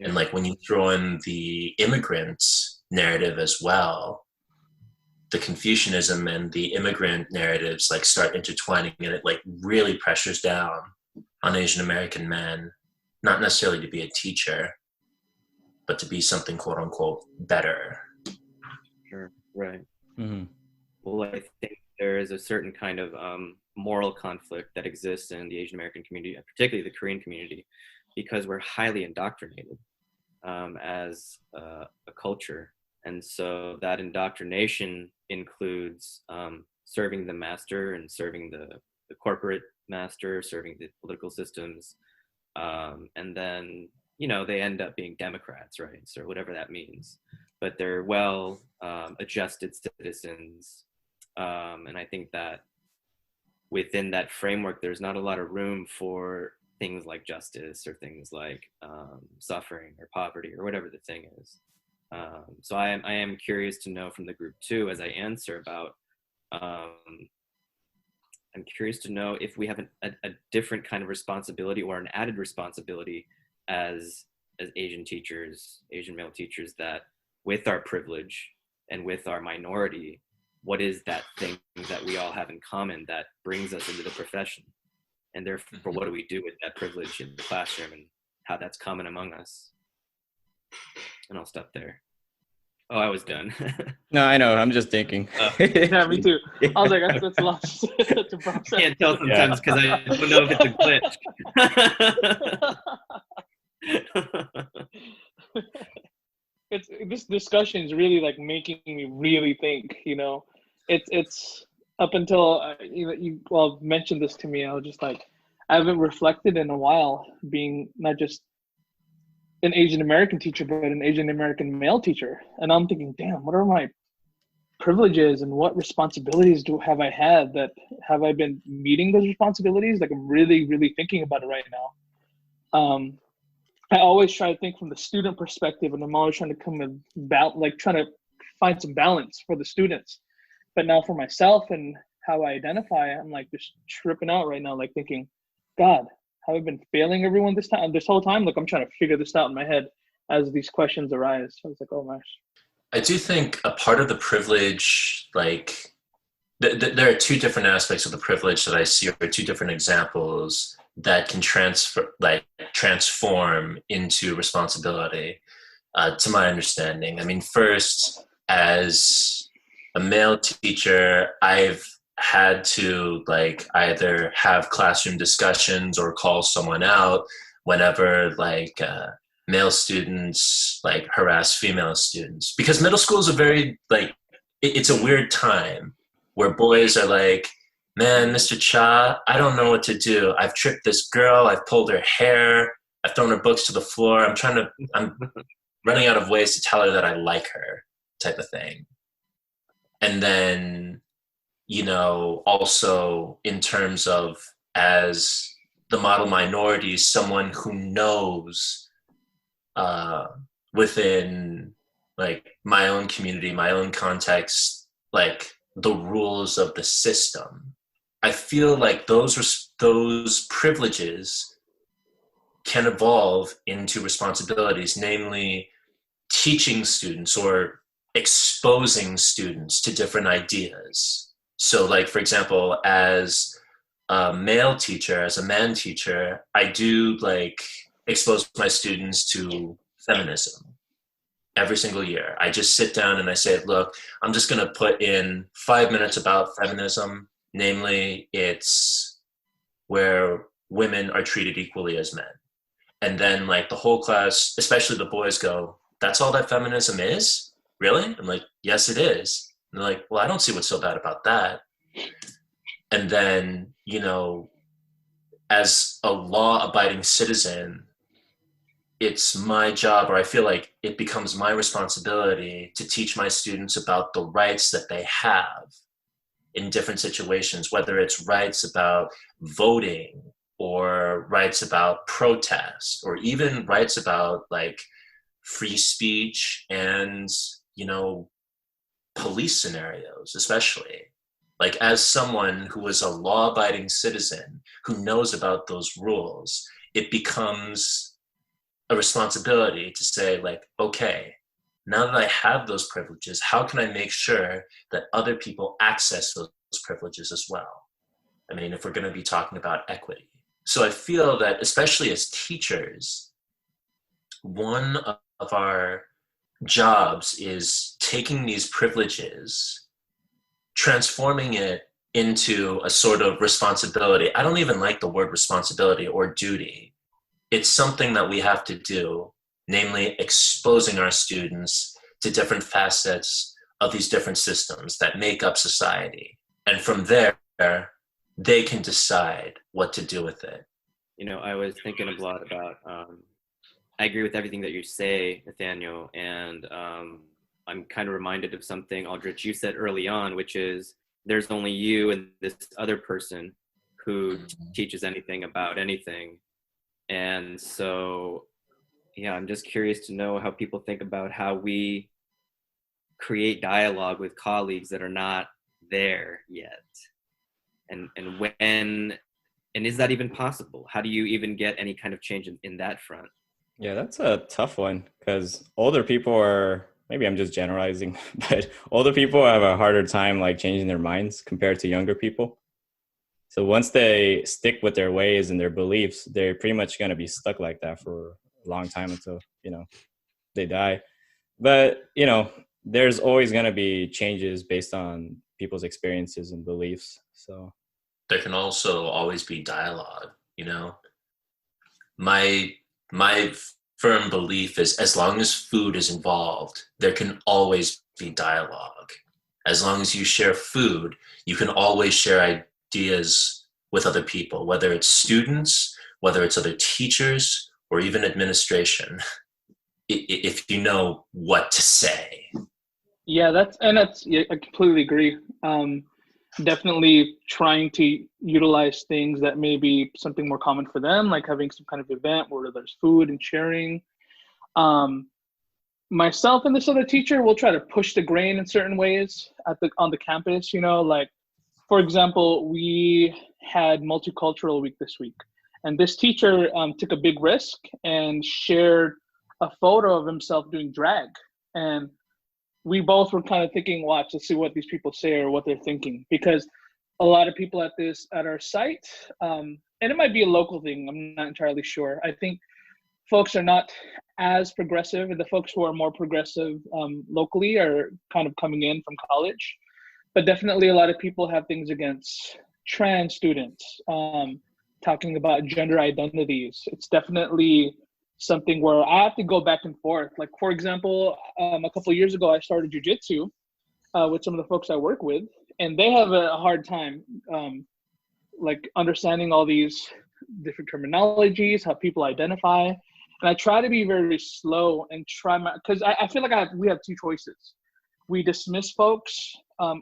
And like when you throw in the immigrant narrative as well, the Confucianism and the immigrant narratives like start intertwining, and it like really pressures down on Asian American men, not necessarily to be a teacher, but to be something quote unquote better. Sure, right. Mm-hmm. Well, I think there is a certain kind of moral conflict that exists in the Asian American community, particularly the Korean community, because we're highly indoctrinated as a culture. And so that indoctrination includes serving the master and serving the corporate master, serving the political systems. And then, they end up being Democrats, right? So whatever that means. But they're well adjusted citizens. And I think that within that framework, there's not a lot of room for things like justice or things like suffering or poverty or whatever the thing is. So I am curious to know from the group too, as I answer about, I'm curious to know if we have a different kind of responsibility or an added responsibility as Asian teachers, Asian male teachers, that with our privilege and with our minority, what is that thing that we all have in common that brings us into the profession? And therefore, what do we do with that privilege in the classroom and how that's common among us? And I'll stop there. Oh, I was done. No, I know. I'm just thinking. Yeah, me too. I was like, that's a lot to process. I can't tell sometimes because I don't know if it's a glitch. This discussion is really like making me really think. It's up until you mentioned this to me. I was just like, I haven't reflected in a while, being not just an Asian American teacher, but an Asian American male teacher. And I'm thinking, damn, what are my privileges and what responsibilities have I had? Have I been meeting those responsibilities? Like I'm really, really thinking about it right now. I always try to think from the student perspective, and I'm always trying to trying to find some balance for the students. But now for myself and how I identify, I'm like just tripping out right now, like thinking, God, have I been failing everyone this whole time? Like I'm trying to figure this out in my head as these questions arise. So I was like, oh gosh. I do think a part of the privilege, like there are two different aspects of the privilege that I see, or two different examples that can transform into responsibility, to my understanding. I mean, first, as a male teacher, I've had to like either have classroom discussions or call someone out whenever like male students like harass female students, because middle school is a very like it's a weird time where boys are like, man, Mr. Cha, I don't know what to do. I've tripped this girl. I've pulled her hair. I've thrown her books to the floor. I'm running out of ways to tell her that I like her, type of thing. And then, also in terms of as the model minority, someone who knows within like my own community, my own context, like the rules of the system. I feel like those privileges can evolve into responsibilities, namely teaching students or exposing students to different ideas. So like, for example, as a male teacher, as a man teacher, I do like expose my students to feminism every single year. I just sit down and I say, look, I'm just going to put in 5 minutes about feminism. Namely, it's where women are treated equally as men. And then like the whole class, especially the boys, go, that's all that feminism is? Really? I'm like, yes, it is. And they're like, well, I don't see what's so bad about that. And then, as a law-abiding citizen, it's my job, or I feel like it becomes my responsibility to teach my students about the rights that they have in different situations, whether it's rights about voting or rights about protest, or even rights about like free speech and, police scenarios, especially. Like as someone who is a law-abiding citizen who knows about those rules, it becomes a responsibility to say like, okay, now that I have those privileges, how can I make sure that other people access those privileges as well? I mean, if we're going to be talking about equity. So I feel that especially as teachers, one of our jobs is taking these privileges, transforming it into a sort of responsibility. I don't even like the word responsibility or duty. It's something that we have to do, namely exposing our students to different facets of these different systems that make up society. And from there, they can decide what to do with it. I was thinking a lot about, I agree with everything that you say, Nathaniel, and I'm kind of reminded of something, Aldrich, you said early on, which is there's only you and this other person who teaches anything about anything. And so, yeah, I'm just curious to know how people think about how we create dialogue with colleagues that are not there yet. And is that even possible? How do you even get any kind of change in that front? Yeah, that's a tough one because older people are, maybe I'm just generalizing, but older people have a harder time like changing their minds compared to younger people. So once they stick with their ways and their beliefs, they're pretty much going to be stuck like that for a long time until, they die. But, there's always going to be changes based on people's experiences and beliefs. So there can also always be dialogue, My firm belief is as long as food is involved, there can always be dialogue. As long as you share food, you can always share ideas with other people, whether it's students, whether it's other teachers, or even administration, if you know what to say. Yeah, I completely agree. Definitely trying to utilize things that may be something more common for them, like having some kind of event where there's food and sharing. Myself and this other teacher will try to push the grain in certain ways on the campus. Like for example, we had multicultural week this week, and this teacher took a big risk and shared a photo of himself doing drag, and we both were kind of thinking, watch, let's see what these people say or what they're thinking, because a lot of people at our site, and it might be a local thing, I'm not entirely sure. I think folks are not as progressive, and the folks who are more progressive locally are kind of coming in from college. But definitely a lot of people have things against trans students, talking about gender identities. It's definitely something where I have to go back and forth. Like, for example, a couple of years ago, I started jujitsu with some of the folks I work with, and they have a hard time like understanding all these different terminologies, how people identify. And I try to be very slow and because I feel like we have two choices. we dismiss folks,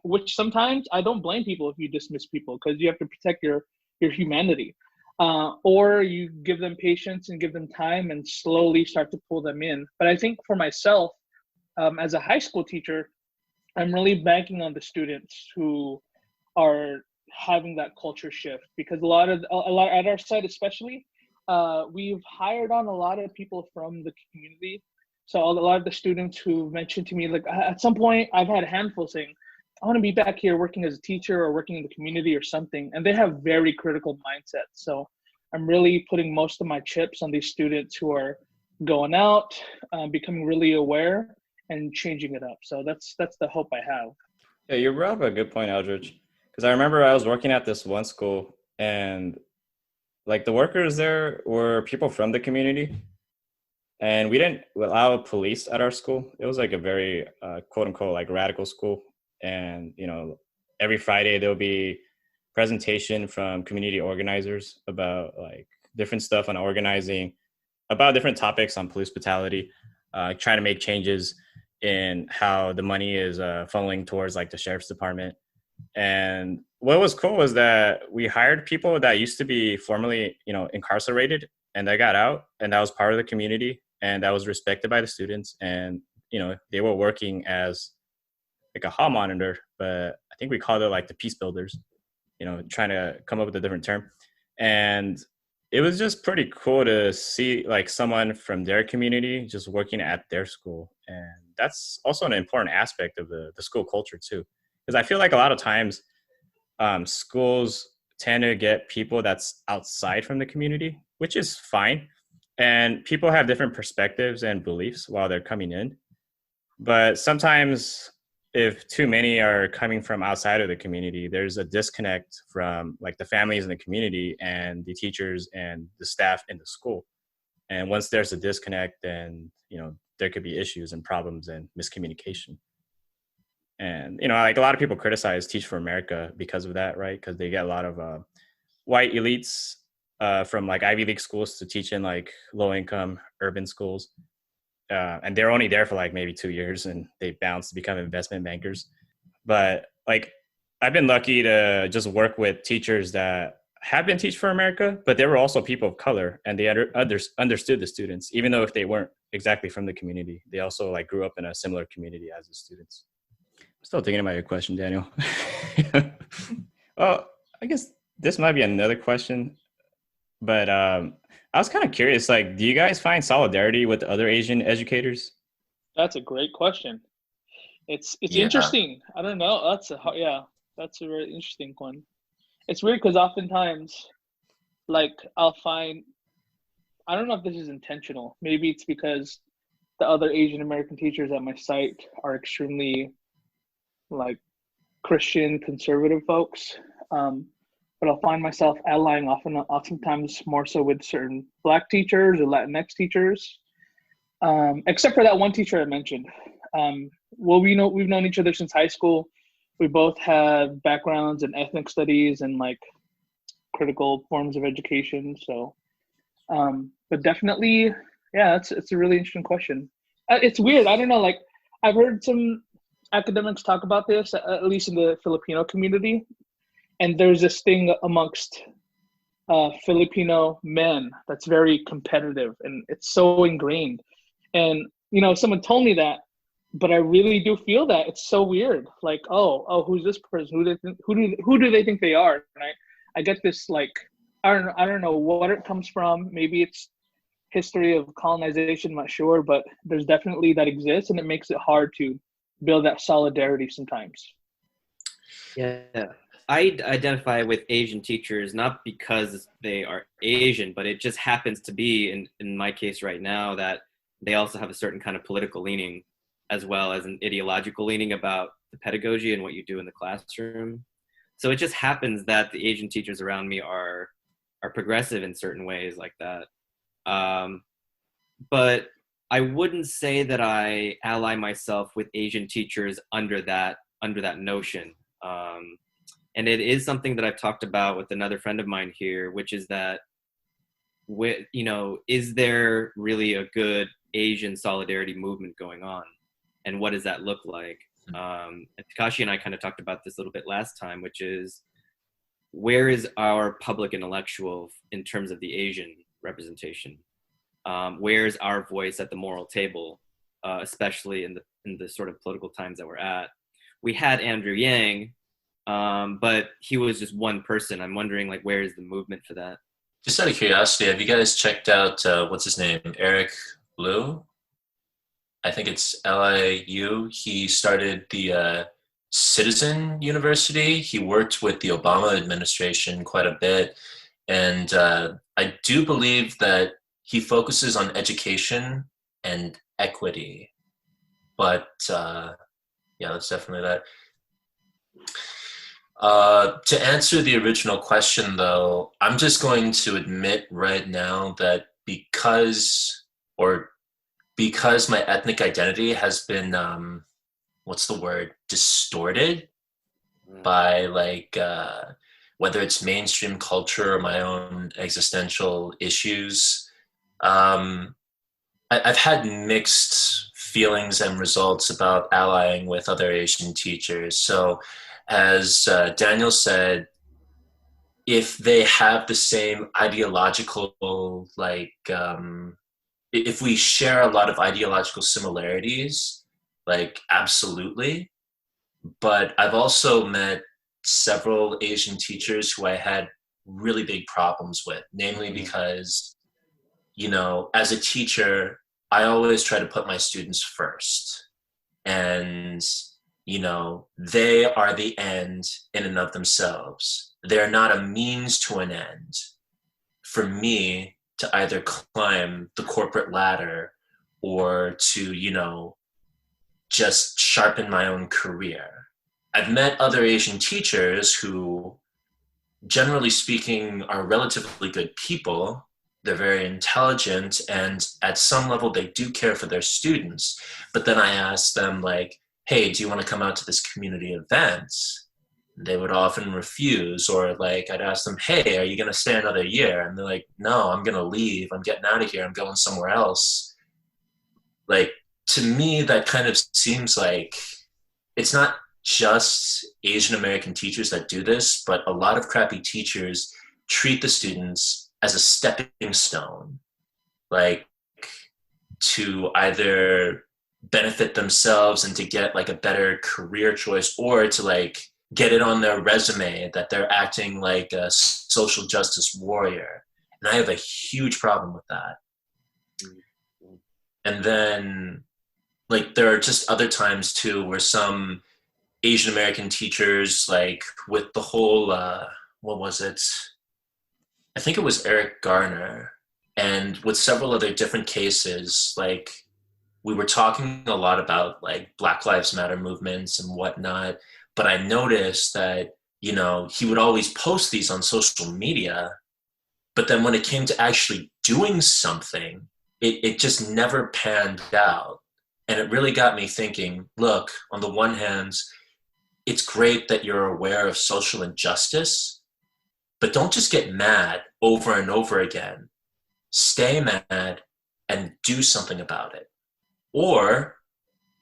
which sometimes I don't blame people if you dismiss people, because you have to protect your humanity. Or you give them patience and give them time and slowly start to pull them in. But I think for myself, as a high school teacher, I'm really banking on the students who are having that culture shift, because a lot at our site especially, we've hired on a lot of people from the community. So a lot of the students who mentioned to me, like at some point, I've had a handful saying, I want to be back here working as a teacher or working in the community or something. And they have very critical mindsets. So I'm really putting most of my chips on these students who are going out, becoming really aware and changing it up. So that's the hope I have. Yeah, you brought up a good point, Eldridge. Because I remember I was working at this one school, and like the workers there were people from the community, and we didn't allow police at our school. It was like a very quote unquote like radical school. And, you know, every Friday there'll be presentation from community organizers about like different stuff on organizing, about different topics on police brutality, trying to make changes in how the money is funneling towards like the sheriff's department. And what was cool was that we hired people that used to be formerly, you know, incarcerated, and they got out, and that was part of the community, and that was respected by the students. And, you know, they were working as like a hall monitor, but I think we called it like the peace builders, you know, trying to come up with a different term. And it was just pretty cool to see like someone from their community just working at their school. And that's also an important aspect of the school culture too. Because I feel like a lot of times schools tend to get people that's outside from the community, which is fine. And people have different perspectives and beliefs while they're coming in. But sometimes if too many are coming from outside of the community, there's a disconnect from like the families in the community and the teachers and the staff in the school. And once there's a disconnect, then, you know, there could be issues and problems and miscommunication. And, you know, like a lot of people criticize Teach for America because of that, right? Because they get a lot of white elites from like Ivy League schools to teach in like low income urban schools. And they're only there for like maybe 2 years, and they bounce to become investment bankers. But like, I've been lucky to just work with teachers that have been Teach for America, but they were also people of color, and they understood the students, even though if they weren't exactly from the community, they also like grew up in a similar community as the students. I'm still thinking about your question, Daniel. Well, I guess this might be another question, but I was kind of curious, like, do you guys find solidarity with other Asian educators? That's a great question. It's interesting. I don't know. That's a very interesting one. It's weird because oftentimes, like, I'll find, I don't know if this is intentional. Maybe it's because the other Asian American teachers at my site are extremely, like, Christian conservative folks. But I'll find myself allying oftentimes more so with certain Black teachers or Latinx teachers, except for that one teacher I mentioned. Well, we've known each other since high school. We both have backgrounds in ethnic studies and like critical forms of education. So, but definitely, yeah, it's a really interesting question. It's weird. I don't know. Like, I've heard some academics talk about this, at least in the Filipino community. And there's this thing amongst Filipino men that's very competitive, and it's so ingrained. And, you know, someone told me that, but I really do feel that. It's so weird. Like, oh, who's this person? Who do they think they are? And I get this, like, I don't know what it comes from. Maybe it's history of colonization, I'm not sure, but there's definitely that exists, and it makes it hard to build that solidarity sometimes. Yeah. I identify with Asian teachers not because they are Asian, but it just happens to be, in my case right now, that they also have a certain kind of political leaning as well as an ideological leaning about the pedagogy and what you do in the classroom. So it just happens that the Asian teachers around me are progressive in certain ways like that. But I wouldn't say that I ally myself with Asian teachers under that notion. And it is something that I've talked about with another friend of mine here, which is that, is there really a good Asian solidarity movement going on? And what does that look like? And Takashi and I kind of talked about this a little bit last time, which is, where is our public intellectual in terms of the Asian representation? Where's our voice at the moral table, especially in the sort of political times that we're at? We had Andrew Yang, but he was just one person. I'm wondering, like, where is the movement for that? Just out of curiosity, have you guys checked out, what's his name, Eric Liu? I think it's Liu. He started the Citizen University. He worked with the Obama administration quite a bit. And I do believe that he focuses on education and equity. But yeah, that's definitely that. To answer the original question, though, I'm just going to admit right now that because my ethnic identity has been, distorted by, like, whether it's mainstream culture or my own existential issues, I've had mixed feelings and results about allying with other Asian teachers. So, as Daniel said, if they have the same ideological, like, if we share a lot of ideological similarities, like, absolutely. But I've also met several Asian teachers who I had really big problems with, namely because, as a teacher, I always try to put my students first. And they are the end in and of themselves. They're not a means to an end for me to either climb the corporate ladder or to, just sharpen my own career. I've met other Asian teachers who, generally speaking, are relatively good people. They're very intelligent, and at some level they do care for their students. But then I ask them, like, hey, do you want to come out to this community event? They would often refuse. Or, like, I'd ask them, hey, are you going to stay another year? And they're like, no, I'm going to leave. I'm getting out of here. I'm going somewhere else. Like, to me, that kind of seems like it's not just Asian American teachers that do this, but a lot of crappy teachers treat the students as a stepping stone, like, to either benefit themselves and to get, like, a better career choice, or to, like, get it on their resume that they're acting like a social justice warrior. And I have a huge problem with that. And then, like, there are just other times too where some Asian American teachers, like, with the whole, what was it? I think it was Eric Garner, and with several other different cases, like, we were talking a lot about, like, Black Lives Matter movements and whatnot, but I noticed that, he would always post these on social media, but then when it came to actually doing something, it just never panned out. And it really got me thinking, look, on the one hand, it's great that you're aware of social injustice, but don't just get mad over and over again. Stay mad and do something about it. Or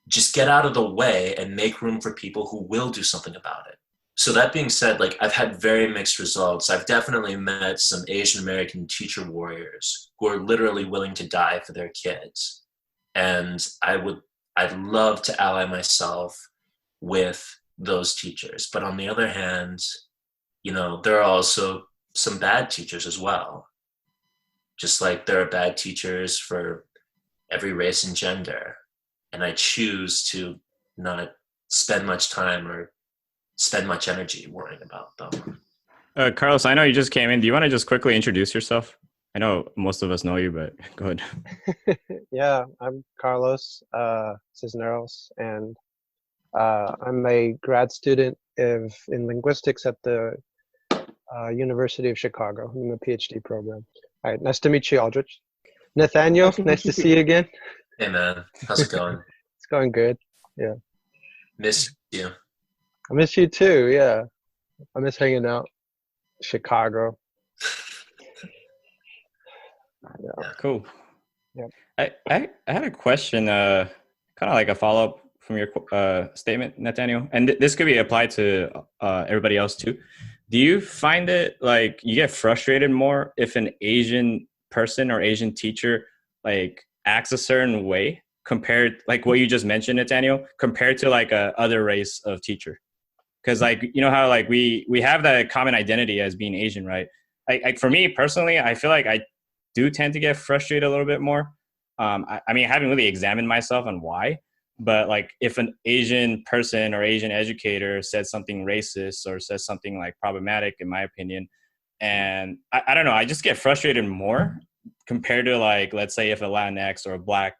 just get out of the way and make room for people who will do something about it. So that being said, like, I've had very mixed results. I've definitely met some Asian American teacher warriors who are literally willing to die for their kids. And I'd love to ally myself with those teachers. But on the other hand, there are also some bad teachers as well. Just like there are bad teachers for every race and gender. And I choose to not spend much time or spend much energy worrying about them. Carlos, I know you just came in. Do you want to just quickly introduce yourself? I know most of us know you, but go ahead. Yeah, I'm Carlos Cisneros, and I'm a grad student in linguistics at the University of Chicago. I'm in the PhD program. All right, nice to meet you, Aldrich. Nathaniel, nice to see you again. Hey, man. How's it going? It's going good, yeah. Miss you. I miss you too, yeah. I miss hanging out. Chicago. Yeah. Cool. Yeah. I had a question, kind of like a follow-up from your statement, Nathaniel, and this could be applied to everybody else too. Do you find it like you get frustrated more if an Asian person or Asian teacher like acts a certain way compared, like what you just mentioned, Nathaniel, compared to like a other race of teacher? Because like, you know how like we have that common identity as being Asian, right? Like for me personally, I feel like I do tend to get frustrated a little bit more. I mean, I haven't really examined myself on why, but like if an Asian person or Asian educator says something racist or says something like problematic, in my opinion, and I don't know, I just get frustrated more compared to like, let's say if a Latinx or a Black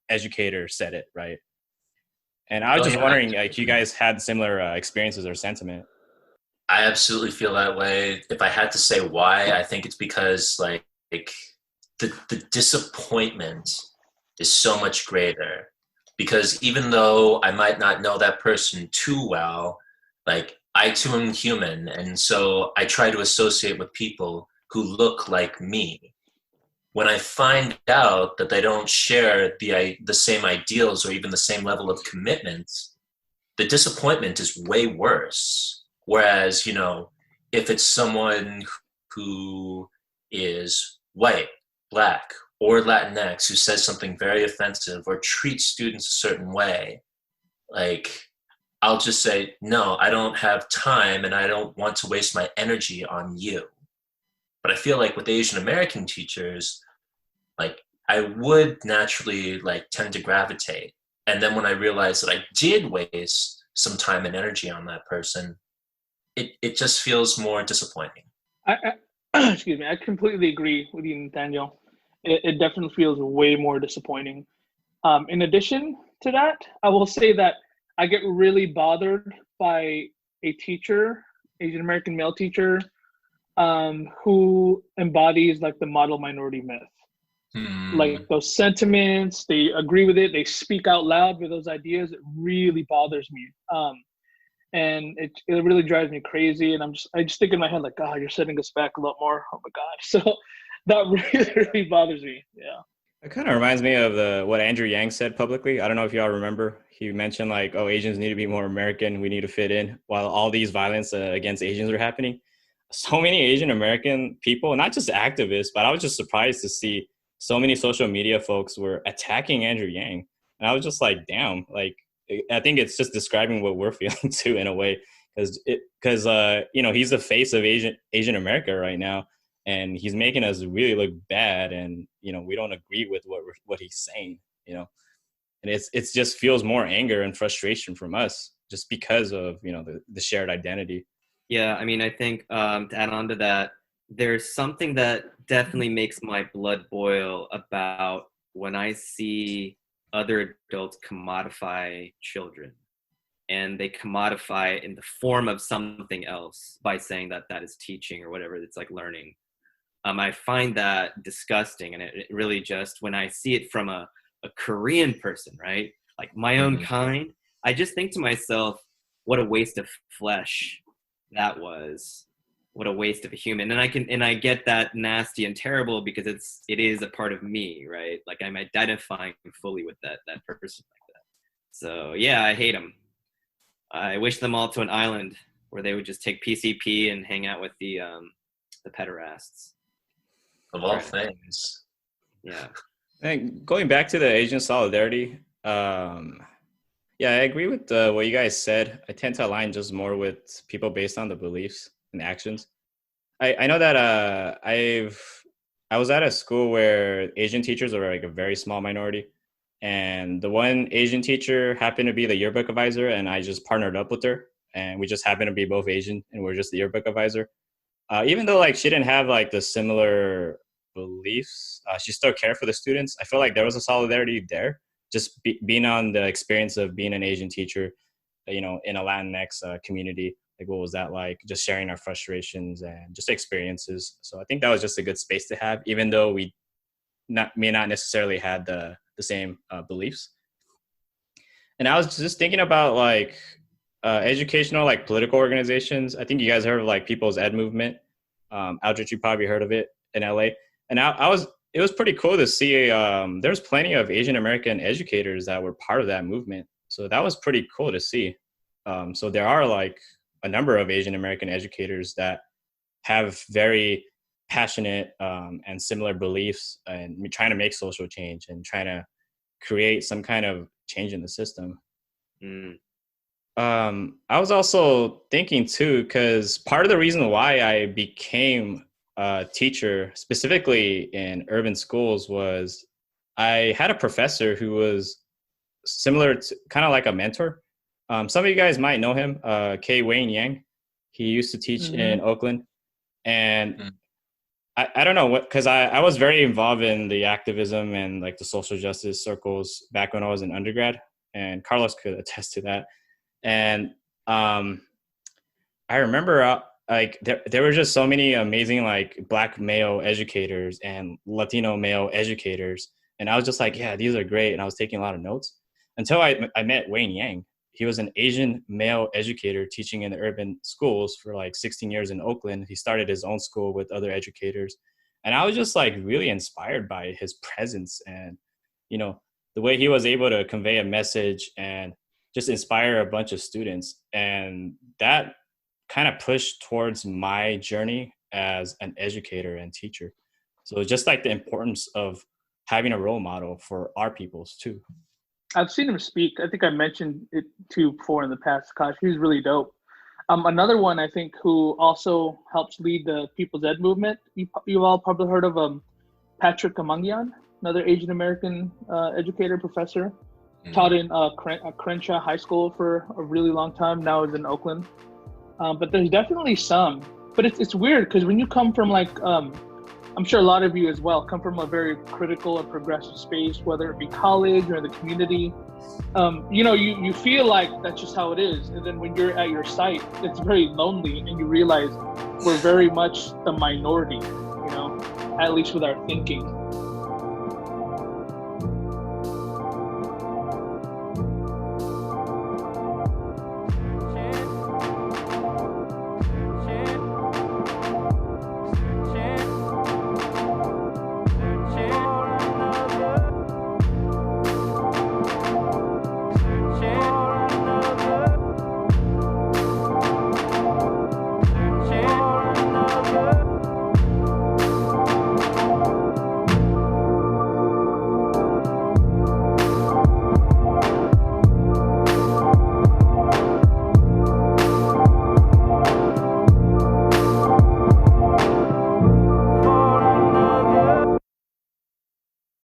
educator said it, right? And I was just wondering, like, you guys had similar experiences or sentiment. I absolutely feel that way. If I had to say why, I think it's because like the disappointment is so much greater. Because even though I might not know that person too well, like I too am human, and so I try to associate with people who look like me. When I find out that they don't share the same ideals or even the same level of commitment, the disappointment is way worse. Whereas, you know, if it's someone who is white, Black, or Latinx who says something very offensive or treats students a certain way, like I'll just say, no, I don't have time and I don't want to waste my energy on you. But I feel like with Asian American teachers, like I would naturally like tend to gravitate. And then when I realized that I did waste some time and energy on that person, it just feels more disappointing. Excuse me, I completely agree with you, Nathaniel. It definitely feels way more disappointing. In addition to that, I will say that I get really bothered by a teacher, Asian American male teacher, who embodies like the model minority myth. Like those sentiments, they agree with it, they speak out loud with those ideas. It really bothers me. And it really drives me crazy. And I just think in my head, like, God, you're setting us back a lot more. Oh my God. So that really bothers me. Yeah. It kind of reminds me of what Andrew Yang said publicly. I don't know if y'all remember. He mentioned like, oh, Asians need to be more American. We need to fit in, while all these violence against Asians are happening. So many Asian American people, not just activists, but I was just surprised to see so many social media folks were attacking Andrew Yang. And I was just like, damn, like, I think it's just describing what we're feeling too in a way, because you know, he's the face of Asian America right now, and he's making us really look bad, and you know, we don't agree with what he's saying, you know, and it's just feels more anger and frustration from us just because of, you know, the shared identity. Yeah, I mean, I think to add on to that, there's something that definitely makes my blood boil about when I see other adults commodify children, and they commodify in the form of something else by saying that that is teaching or whatever. It's like learning. I find that disgusting, and it really just, when I see it from a Korean person, right, like my own kind, I just think to myself, what a waste of flesh that was. What a waste of a human. And I get that nasty and terrible because it is a part of me, right? Like I'm identifying fully with that person like that. So yeah, I hate them. I wish them all to an island where they would just take PCP and hang out with the pederasts. Of all things. Yeah. And going back to the Asian solidarity, yeah, I agree with what you guys said. I tend to align just more with people based on the beliefs and actions. I know that I was at a school where Asian teachers are like a very small minority, and the one Asian teacher happened to be the yearbook advisor, and I just partnered up with her, and we just happened to be both Asian, and we're just the yearbook advisor. Even though like she didn't have like the similar beliefs, she still cared for the students. I feel like there was a solidarity there, just being on the experience of being an Asian teacher, you know, in a Latinx community. Like, what was that like? Just sharing our frustrations and just experiences. So I think that was just a good space to have, even though we may not necessarily had the same beliefs. And I was just thinking about like educational, like political organizations. I think you guys heard of like People's Ed Movement. Aldrich, you probably heard of it in LA. And it was pretty cool to see. There's plenty of Asian American educators that were part of that movement. So that was pretty cool to see. So there are like a number of Asian American educators that have very passionate and similar beliefs and trying to make social change and trying to create some kind of change in the system. I was also thinking too, because part of the reason why I became a teacher specifically in urban schools was I had a professor who was similar to kind of like a mentor. Some of you guys might know him, K. Wayne Yang. He used to teach in Oakland. And I don't know what, because I was very involved in the activism and like the social justice circles back when I was in undergrad, and Carlos could attest to that. And I remember like there were just so many amazing like Black male educators and Latino male educators, and I was just like, yeah, these are great, and I was taking a lot of notes until I met Wayne Yang. He was an Asian male educator teaching in the urban schools for like 16 years in Oakland. He started his own school with other educators. And I was just like really inspired by his presence and, you know, the way he was able to convey a message and just inspire a bunch of students. And that kind of pushed towards my journey as an educator and teacher. So just like the importance of having a role model for our peoples too. I've seen him speak. I think I mentioned it too before in the past. Gosh, he's really dope. Another one I think who also helps lead the People's Ed movement. You've all probably heard of Patrick Amangian, another Asian American educator, professor. Taught in Crenshaw High School for a really long time. Now is in Oakland. But there's definitely some. But it's weird because when you come from like I'm sure a lot of you as well come from a very critical and progressive space, whether it be college or the community. You know, you feel like that's just how it is. And then when you're at your site, it's very lonely and you realize we're very much the minority, you know, at least with our thinking.